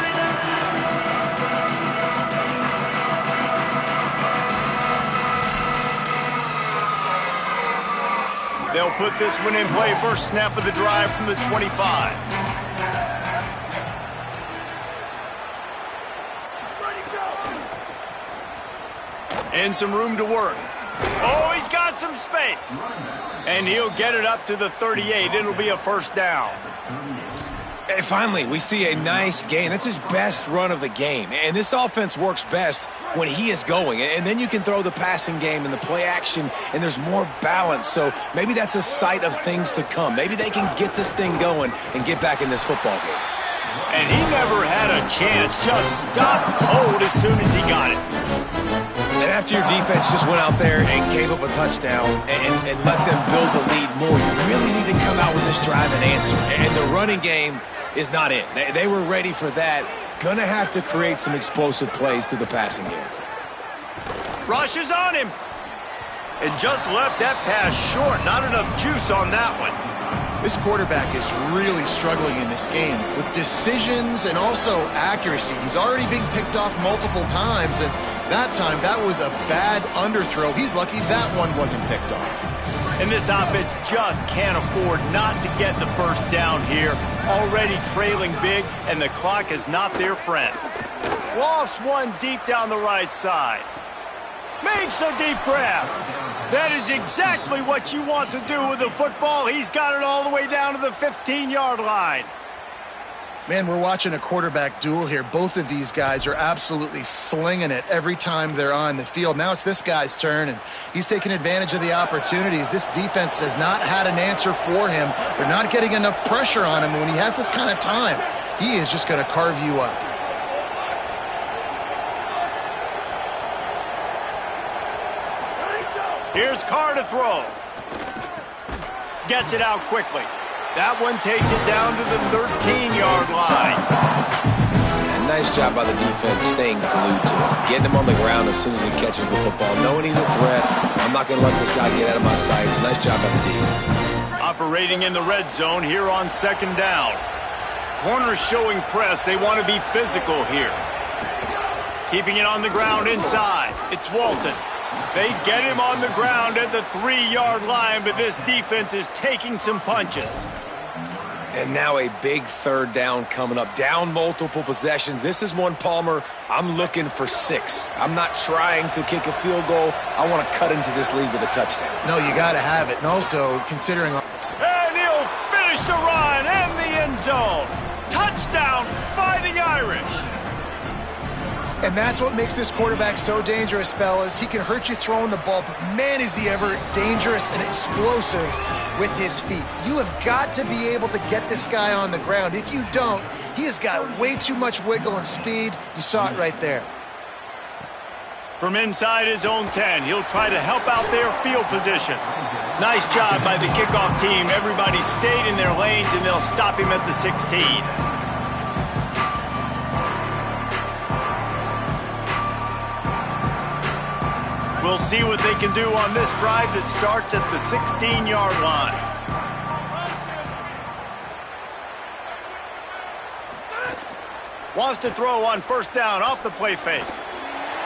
They'll put this one in play. First snap of the drive from the 25. And some room to work. Oh, he's got some space. And he'll get it up to the 38. It'll be a first down. And finally, we see a nice gain. That's his best run of the game. And this offense works best when he is going. And then you can throw the passing game and the play action, and there's more balance. So maybe that's a sight of things to come. Maybe they can get this thing going and get back in this football game. And he never had a chance. Just stopped cold as soon as he got it. And after your defense just went out there and gave up a touchdown and let them build the lead more, you really need to come out with this drive and answer. And the running game is not it. They were ready for that. Gonna have to create some explosive plays through the passing game. Rushes on him. And just left that pass short. Not enough juice on that one. This quarterback is really struggling in this game with decisions and also accuracy. He's already being picked off multiple times, and that time that was a bad underthrow. He's lucky that one wasn't picked off. And this offense just can't afford not to get the first down here. Already trailing big, and the clock is not their friend. Lofts one deep down the right side. Makes a deep grab. That is exactly what you want to do with the football. He's got it all the way down to the 15-yard line. Man, we're watching a quarterback duel here. Both of these guys are absolutely slinging it every time they're on the field. Now it's this guy's turn, and he's taking advantage of the opportunities. This defense has not had an answer for him. They're not getting enough pressure on him. When he has this kind of time, he is just going to carve you up. Here's Carr to throw. Gets it out quickly. That one takes it down to the 13-yard line. Yeah, nice job by the defense staying glued to him. Getting him on the ground as soon as he catches the football. Knowing he's a threat. I'm not going to let this guy get out of my sights. Nice job by the D. Operating in the red zone here on second down. Corners showing press. They want to be physical here. Keeping it on the ground inside. It's Walton. They get him on the ground at the 3-yard line, but this defense is taking some punches. And now a big third down coming up. Down multiple possessions. This is one, Palmer, I'm looking for 6. I'm not trying to kick a field goal. I want to cut into this lead with a touchdown. No, you got to have it. And also, considering... And he'll finish the run and the end zone. Touchdown, Fighting Irish. And that's what makes this quarterback so dangerous, fellas. He can hurt you throwing the ball, but man, is he ever dangerous and explosive with his feet. You have got to be able to get this guy on the ground. If you don't, he has got way too much wiggle and speed. You saw it right there. From inside his own 10, he'll try to help out their field position. Nice job by the kickoff team. Everybody stayed in their lanes, and they'll stop him at the 16. We'll see what they can do on this drive that starts at the 16-yard line. Wants to throw on first down off the play fake.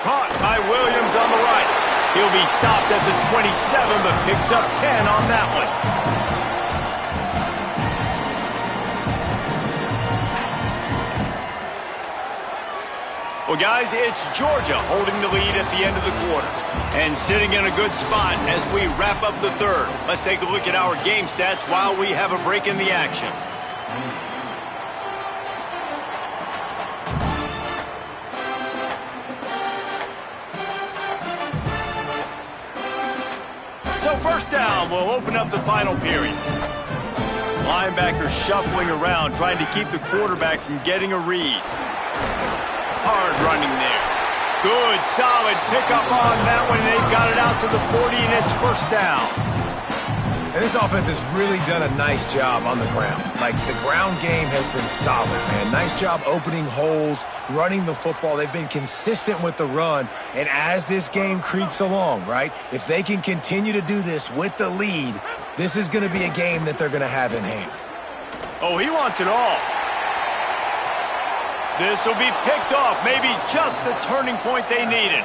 Caught by Williams on the right. He'll be stopped at the 27, but picks up 10 on that one. Well, guys, it's Georgia holding the lead at the end of the quarter and sitting in a good spot as we wrap up the third. Let's take a look at our game stats while we have a break in the action. So first down, we'll open up the final period. Linebackers shuffling around, trying to keep the quarterback from getting a read. Hard running there. Good, solid pickup on that one. They've got it out to the 40, and it's first down. And this offense has really done a nice job on the ground. Like, the ground game has been solid, man. Nice job opening holes, running the football. They've been consistent with the run. And as this game creeps along, right, if they can continue to do this with the lead, this is going to be a game that they're going to have in hand. Oh, he wants it all. This will be picked off, maybe just the turning point they needed.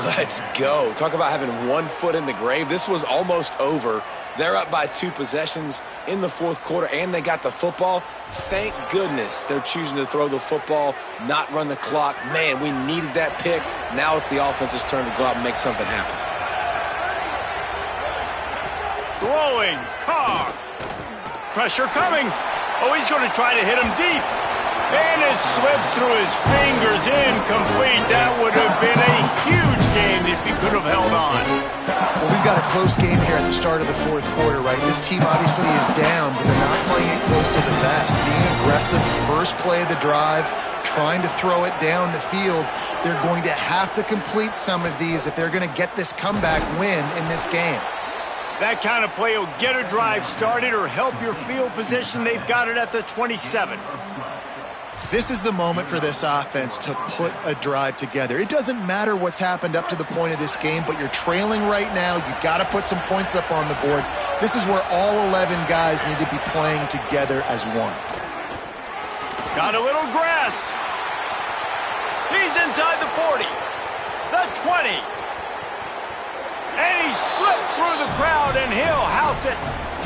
Let's go. Talk about having one foot in the grave. This was almost over. They're up by 2 possessions in the fourth quarter, and they got the football. Thank goodness they're choosing to throw the football, not run the clock. Man, we needed that pick. Now it's the offense's turn to go out and make something happen. Throwing, Carr. Pressure coming. Oh, he's going to try to hit him deep. And it slips through his fingers, incomplete. That would have been a huge game if he could have held on. Well, we've got a close game here at the start of the fourth quarter, right? This team obviously is down, but they're not playing it close to the vest. Being aggressive, first play of the drive, trying to throw it down the field. They're going to have to complete some of these if they're going to get this comeback win in this game. That kind of play will get a drive started or help your field position. They've got it at the 27. This is the moment for this offense to put a drive together. It doesn't matter what's happened up to the point of this game, but you're trailing right now. You've got to put some points up on the board. This is where all 11 guys need to be playing together as one. Got a little grass. He's inside the 40, the 20. And he slipped through the crowd, and he'll house it.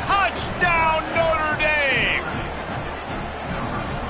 Touchdown, Notre Dame!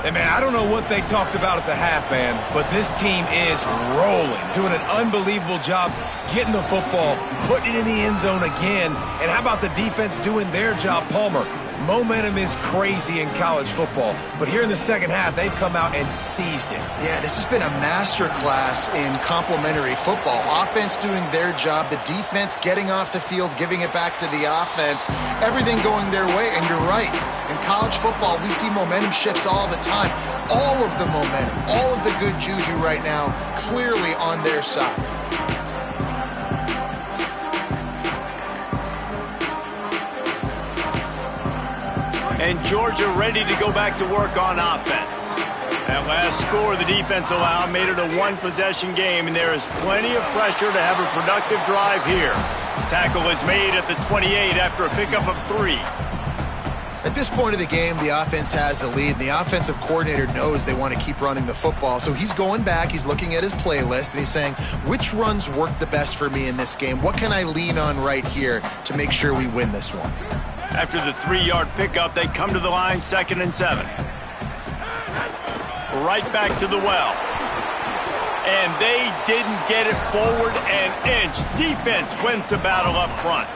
Hey, man, I don't know what they talked about at the half, man, but this team is rolling, doing an unbelievable job getting the football, putting it in the end zone again. And how about the defense doing their job, Palmer? Momentum is crazy in college football, but here in the second half, they've come out and seized it. Yeah, this has been a master class in complementary football. Offense doing their job, the defense getting off the field, giving it back to the offense, everything going their way. And you're right, in college football, we see momentum shifts all the time. All of the momentum, all of the good juju right now, clearly on their side. And Georgia ready to go back to work on offense. That last score the defense allowed made it a one-possession game, and there is plenty of pressure to have a productive drive here. Tackle is made at the 28 after a pickup of 3. At this point of the game, the offense has the lead, and the offensive coordinator knows they want to keep running the football. So he's going back, he's looking at his playlist, and he's saying, which runs work the best for me in this game? What can I lean on right here to make sure we win this one? After the 3-yard pickup, they come to the line, 2nd and 7. Right back to the well. And they didn't get it forward an inch. Defense wins the battle up front.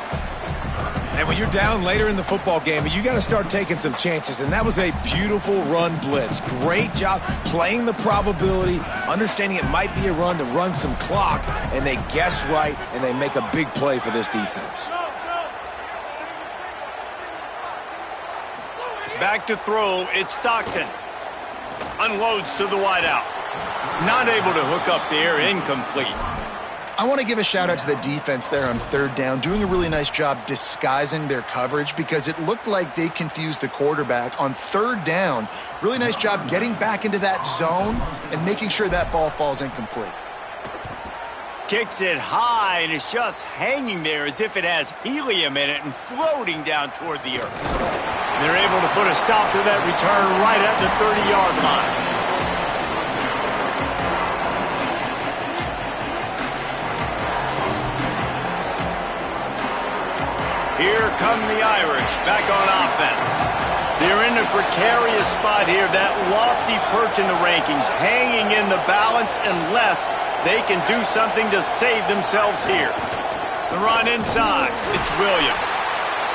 And when you're down later in the football game, you got to start taking some chances, and that was a beautiful run blitz. Great job playing the probability, understanding it might be a run to run some clock, and they guess right, and they make a big play for this defense. Back to throw, it's Stockton. Unloads to the wideout. Not able to hook up there, incomplete. I want to give a shout out to the defense there on 3rd down, doing a really nice job disguising their coverage because it looked like they confused the quarterback on 3rd down. Really nice job getting back into that zone and making sure that ball falls incomplete. Kicks it high, and it's just hanging there as if it has helium in it and floating down toward the earth. They're able to put a stop to that return right at the 30-yard line. Here come the Irish back on offense. They're in the precarious spot here, that lofty perch in the rankings, hanging in the balance unless they can do something to save themselves here. The run inside, it's Williams.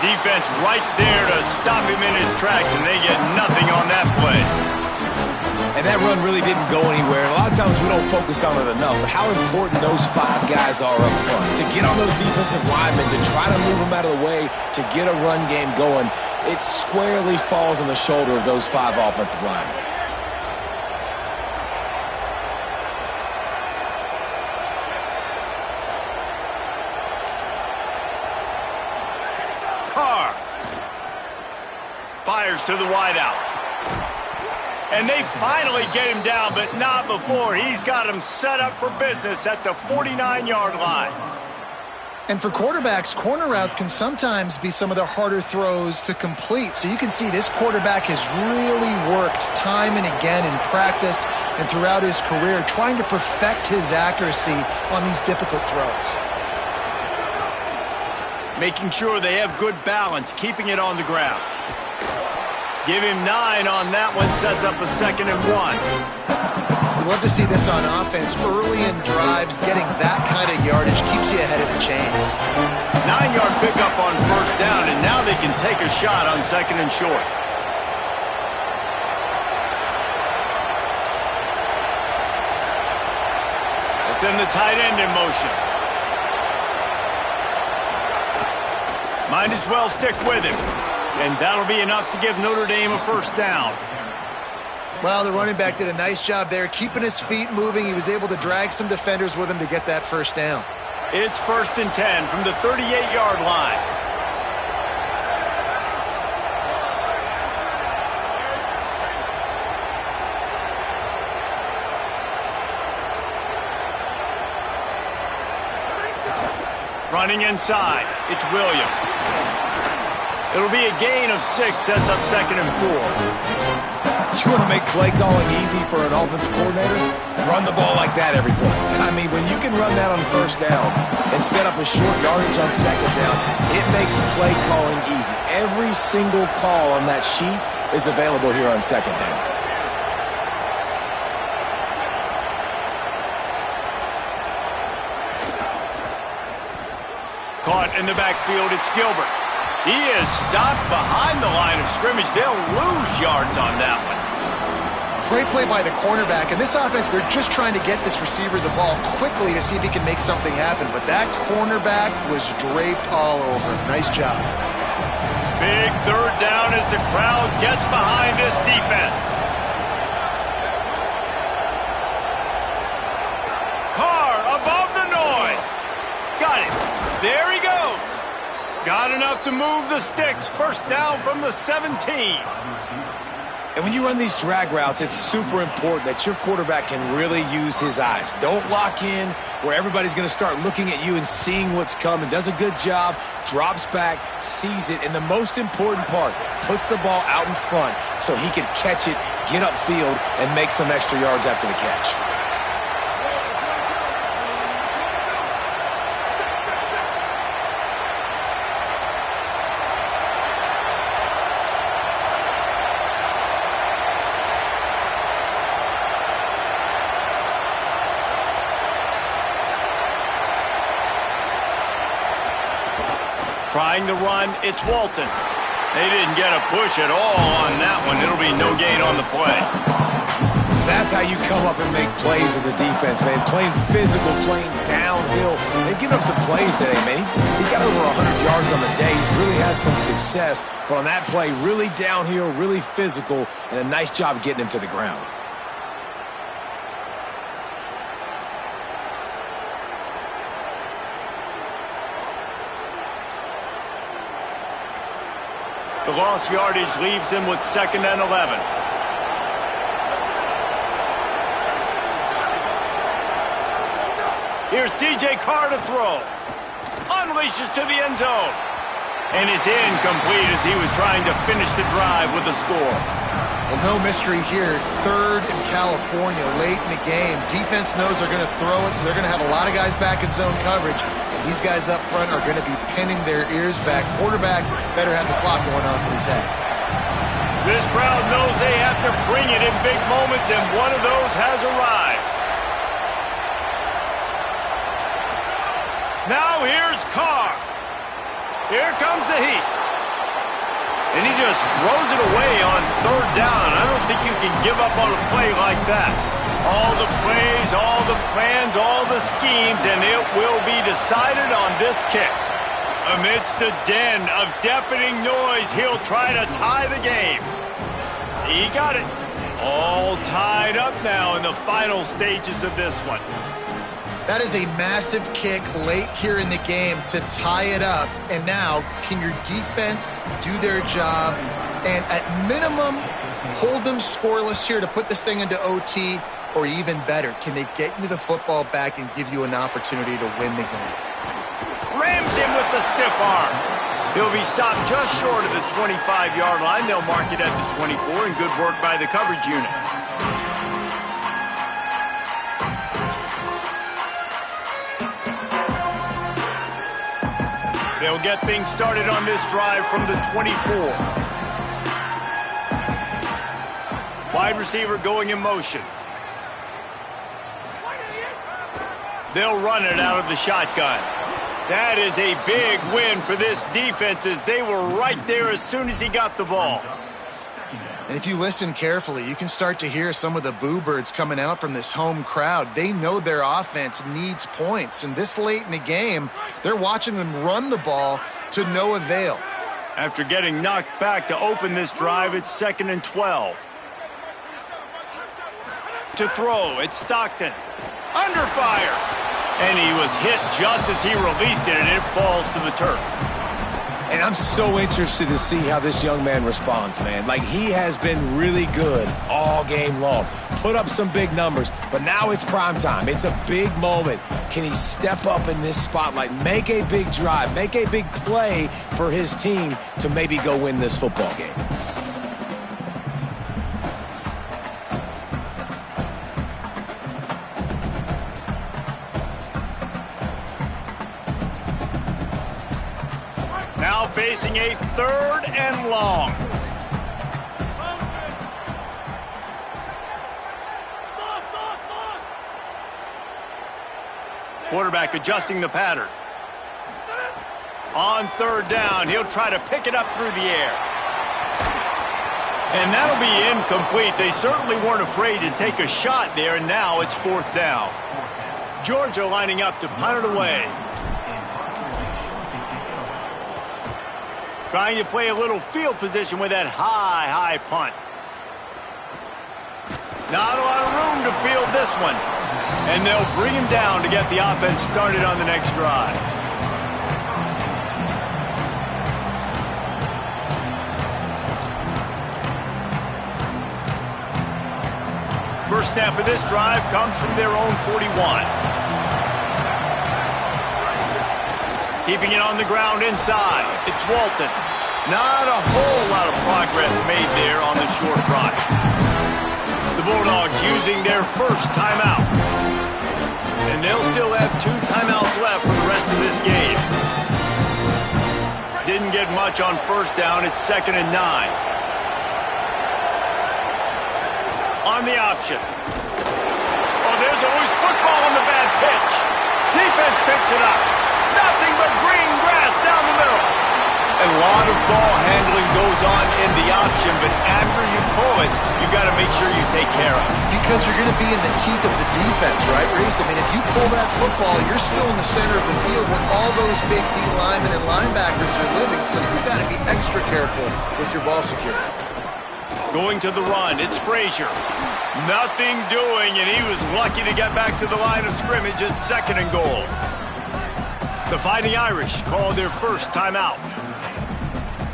Defense right there to stop him in his tracks, and they get nothing on that play. And that run really didn't go anywhere. A lot of times we don't focus on it enough, but how important those 5 guys are up front. To get on those defensive linemen, to try to move them out of the way, to get a run game going, it squarely falls on the shoulder of those 5 offensive linemen. Fires to the wideout. And they finally get him down, but not before. He's got him set up for business at the 49-yard line. And for quarterbacks, corner routes can sometimes be some of the harder throws to complete. So you can see this quarterback has really worked time and again in practice and throughout his career, trying to perfect his accuracy on these difficult throws. Making sure they have good balance, keeping it on the ground. Give him 9 on that one, sets up a 2nd and 1. We love to see this on offense. Early in drives, getting that kind of yardage keeps you ahead of the chains. 9-yard pickup on 1st down, and now they can take a shot on 2nd and short. Let's send the tight end in motion. Might as well stick with him. And that'll be enough to give Notre Dame a 1st down. Well, the running back did a nice job there, keeping his feet moving. He was able to drag some defenders with him to get that 1st down. It's 1st and 10 from the 38-yard line. Running inside, it's Williams. It'll be a gain of 6, sets up 2nd and 4. You want to make play calling easy for an offensive coordinator? Run the ball like that every play. I mean, when you can run that on 1st down and set up a short yardage on 2nd down, it makes play calling easy. Every single call on that sheet is available here on 2nd down. Caught in the backfield, it's Gilbert. He is stopped behind the line of scrimmage. They'll lose yards on that one. Great play by the cornerback. In this offense, they're just trying to get this receiver the ball quickly to see if he can make something happen. But that cornerback was draped all over. Nice job. Big 3rd down as the crowd gets behind this defense. Carr above the noise. Got it. There he goes. Got enough to move the sticks. 1st down from the 17. And when you run these drag routes, it's super important that your quarterback can really use his eyes. Don't lock in where everybody's going to start looking at you and seeing what's coming. Does a good job, drops back, sees it, and the most important part, puts the ball out in front so he can catch it, get upfield, and make some extra yards after the catch. Trying the run, it's Walton. They didn't get a push at all on that one. It'll be no gain on the play. That's how you come up and make plays as a defense, man. Playing physical, playing downhill. They've given up some plays today, man. He's got over 100 yards on the day. He's really had some success. But on that play, really downhill, really physical, and a nice job getting him to the ground. The lost yardage leaves him with 2nd and 11. Here's C.J. Carr to throw. Unleashes to the end zone. And it's incomplete as he was trying to finish the drive with a score. Well, no mystery here. 3rd in California late in the game. Defense knows they're going to throw it, so they're going to have a lot of guys back in zone coverage. These guys up front are going to be pinning their ears back. Quarterback better have the clock going off in his head. This crowd knows they have to bring it in big moments, and one of those has arrived. Now here's Carr. Here comes the heat. And he just throws it away on third down. I don't think you can give up on a play like that. All the plays, all the plans, all the schemes, and it will be decided on this kick. Amidst a den of deafening noise, he'll try to tie the game. He got it. All tied up now in the final stages of this one. That is a massive kick late here in the game to tie it up. And now, can your defense do their job and at minimum hold them scoreless here to put this thing into OT? Or even better, can they get you the football back and give you an opportunity to win the game? Rams him with the stiff arm. He'll be stopped just short of the 25-yard line. They'll mark it at the 24, and good work by the coverage unit. They'll get things started on this drive from the 24. Wide receiver going in motion. They'll run it out of the shotgun. That is a big win for this defense as they were right there as soon as he got the ball. And if you listen carefully, you can start to hear some of the boo birds coming out from this home crowd. They know their offense needs points. And this late in the game, they're watching them run the ball to no avail. After getting knocked back to open this drive, it's 2nd and 12. To throw, it's Stockton. Under fire. And he was hit just as he released it, and it falls to the turf. And I'm so interested to see how this young man responds, man. Like, he has been really good all game long. Put up some big numbers, but now it's prime time. It's a big moment. Can he step up in this spotlight, make a big drive, make a big play for his team to maybe go win this football game? Now facing a 3rd and long. Quarterback adjusting the pattern. On 3rd down, he'll try to pick it up through the air. And that'll be incomplete. They certainly weren't afraid to take a shot there, and now it's 4th down. Georgia lining up to punt it away. Trying to play a little field position with that high punt. Not a lot of room to field this one. And they'll bring him down to get the offense started on the next drive. First snap of this drive comes from their own 41. Keeping it on the ground inside. It's Walton. Not a whole lot of progress made there on the short run. The Bulldogs using their first timeout. And they'll still have 2 timeouts left for the rest of this game. Didn't get much on 1st down. It's 2nd and 9. On the option. Oh, there's always football on the bad pitch. Defense picks it up. Nothing but green grass down the middle. A lot of ball handling goes on in the option, but after you pull it, you've got to make sure you take care of it. Because you're going to be in the teeth of the defense, right, Reese? I mean, if you pull that football, you're still in the center of the field where all those big D linemen and linebackers are living, so you've got to be extra careful with your ball security. Going to the run, it's Frazier. Nothing doing, and he was lucky to get back to the line of scrimmage. It's 2nd and goal. The Fighting Irish call their first timeout.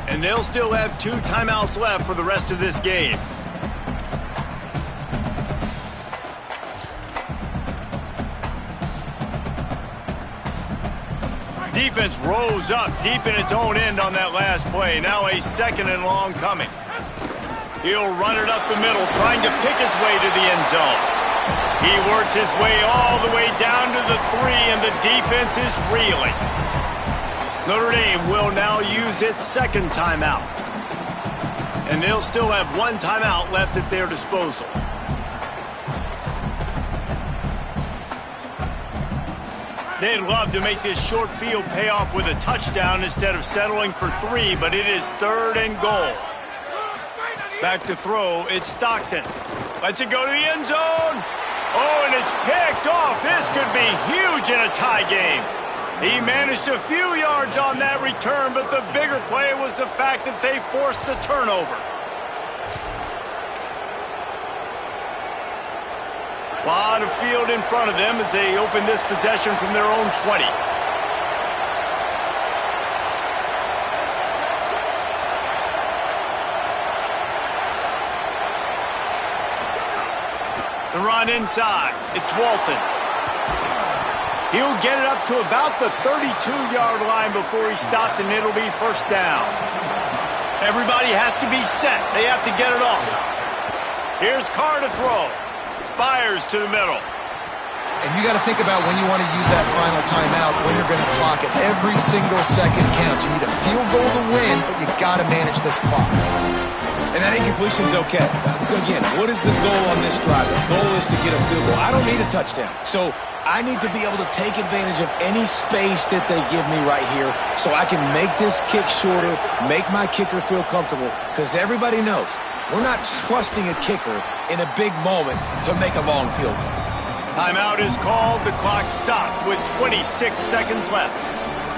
And they'll still have 2 timeouts left for the rest of this game. Defense rose up deep in its own end on that last play. Now a 2nd and long coming. He'll run it up the middle, trying to pick his way to the end zone. He works his way all the way down to the 3, and the defense is reeling. Notre Dame will now use its 2nd timeout. And they'll still have one timeout left at their disposal. They'd love to make this short field pay off with a touchdown instead of settling for 3, but it is 3rd and goal. Back to throw, it's Stockton. Lets it go to the end zone. Oh, and it's picked off. This could be huge in a tie game. He managed a few yards on that return, but the bigger play was the fact that they forced the turnover. A lot of field in front of them as they open this possession from their own 20. The run inside. It's Walton. He'll get it up to about the 32-yard line before he's stopped, and it'll be first down. Everybody has to be set. They have to get it off. Here's Carr to throw. Fires to the middle. And you got to think about when you want to use that final timeout, when you're going to clock it. Every single second counts. You need a field goal to win, but you got to manage this clock. And that incompletion's okay. Again, what is the goal on this drive? The goal is to get a field goal. I don't need a touchdown. So I need to be able to take advantage of any space that they give me right here so I can make this kick shorter, make my kicker feel comfortable, because everybody knows we're not trusting a kicker in a big moment to make a long field goal. Timeout is called. The clock stops with 26 seconds left.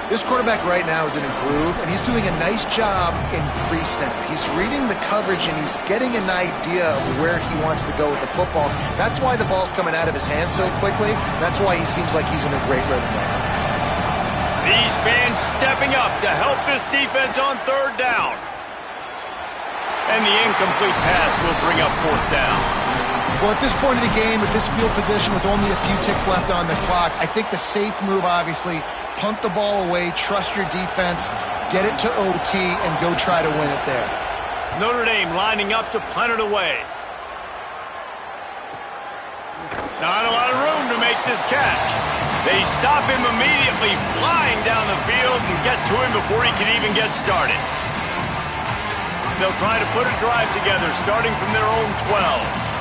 This quarterback right now is in a groove, and he's doing a nice job in pre-snap. He's reading the coverage, and he's getting an idea of where he wants to go with the football. That's why the ball's coming out of his hands so quickly. That's why he seems like he's in a great rhythm right now. These fans stepping up to help this defense on 3rd down. And the incomplete pass will bring up 4th down. Well, at this point of the game, with this field position with only a few ticks left on the clock, I think the safe move, obviously, punt the ball away, trust your defense, get it to OT, and go try to win it there. Notre Dame lining up to punt it away. Not a lot of room to make this catch. They stop him immediately, flying down the field, and get to him before he can even get started. They'll try to put a drive together, starting from their own 12.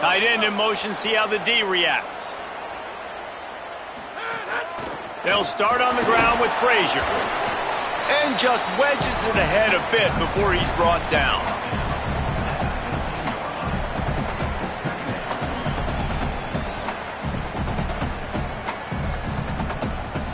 Tight end in motion, see how the D reacts. They'll start on the ground with Frazier. And just wedges it ahead a bit before he's brought down.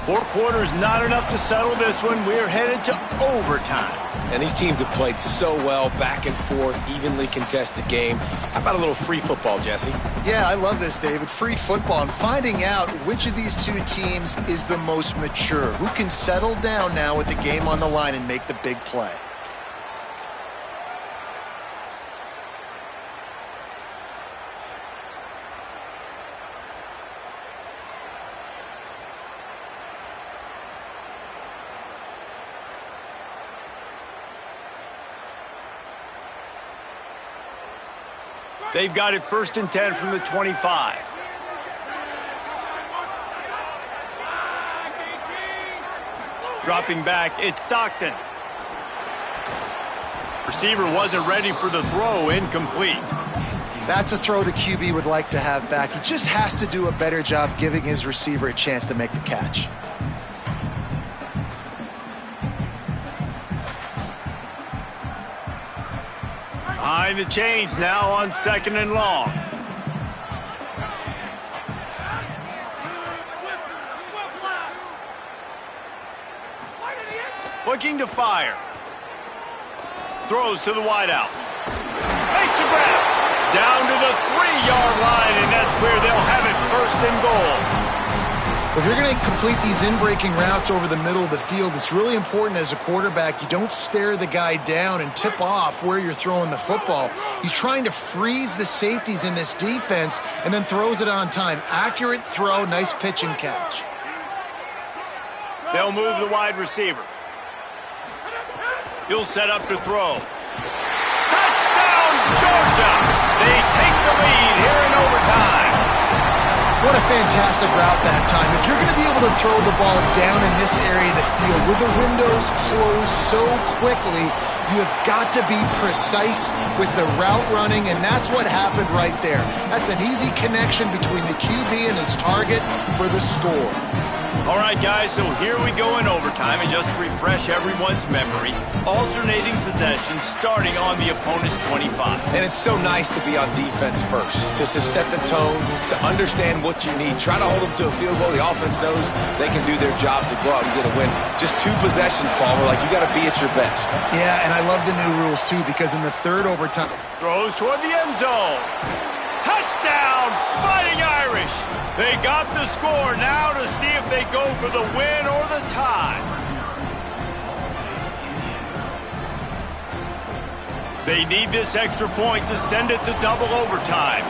Four quarters not enough to settle this one. We're headed to overtime. And these teams have played so well, back and forth, evenly contested game. How about a little free football, Jesse? Yeah, I love this, David. Free football. And finding out which of these two teams is the most mature. Who can settle down now with the game on the line and make the big play. They've got it 1st and 10 from the 25. Dropping back, it's Stockton. Receiver wasn't ready for the throw, incomplete. That's a throw the QB would like to have back. He just has to do a better job giving his receiver a chance to make the catch. Behind the chains now on 2nd and long. Looking to fire. Throws to the wideout. Makes a grab. Down to the 3-yard line, and that's where they'll have it 1st and goal. If you're going to complete these in-breaking routes over the middle of the field, it's really important as a quarterback you don't stare the guy down and tip off where you're throwing the football. He's trying to freeze the safeties in this defense and then throws it on time. Accurate throw, nice pitch and catch. They'll move the wide receiver. He'll set up to throw. Touchdown, Georgia! They take the lead here in overtime. What a fantastic route that time. If you're going to be able to throw the ball down in this area of the field where the windows close so quickly, you have got to be precise with the route running, and that's what happened right there. That's an easy connection between the QB and his target for the score. All right, guys, so here we go in overtime, and just to refresh everyone's memory, alternating possessions starting on the opponent's 25. And it's so nice to be on defense first, just to set the tone, to understand what you need. Try to hold them to a field goal. The offense knows they can do their job to go out and get a win. Just 2 possessions, Palmer, like you got to be at your best. Yeah, and I love the new rules, too, because in the third overtime... Throws toward the end zone. Touchdown, Fighting Irish. They got the score. Now to see if they go for the win or the tie. They need this extra point to send it to double overtime.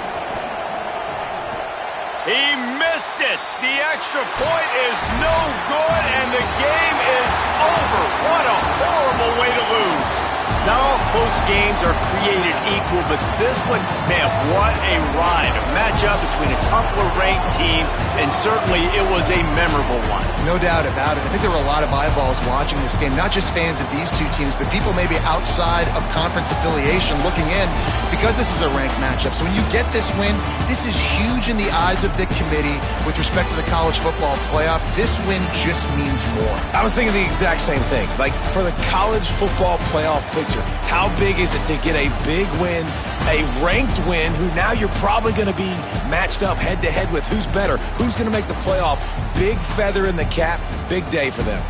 He missed it. The extra point is no good, and the game is over. What a horrible way to lose. Not all close games are created equal, but this one, man, what a ride. A matchup between a couple of ranked teams, and certainly it was a memorable one. No doubt about it. I think there were a lot of eyeballs watching this game, not just fans of these two teams, but people maybe outside of conference affiliation looking in, because this is a ranked matchup. So when you get this win, this is huge in the eyes of the committee with respect to the college football playoff. This win just means more. I was thinking the exact same thing. Like, for the college football playoff picture, how big is it to get a big win, a ranked win, who now you're probably going to be matched up head-to-head with who's better, who's going to make the playoff. Big feather in the cap, big day for them.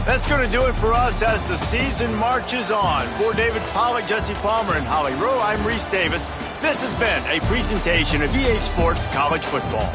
That's going to do it for us as the season marches on. For David Pollack, Jesse Palmer, and Holly Rowe, I'm Reese Davis. This has been a presentation of EA Sports College Football.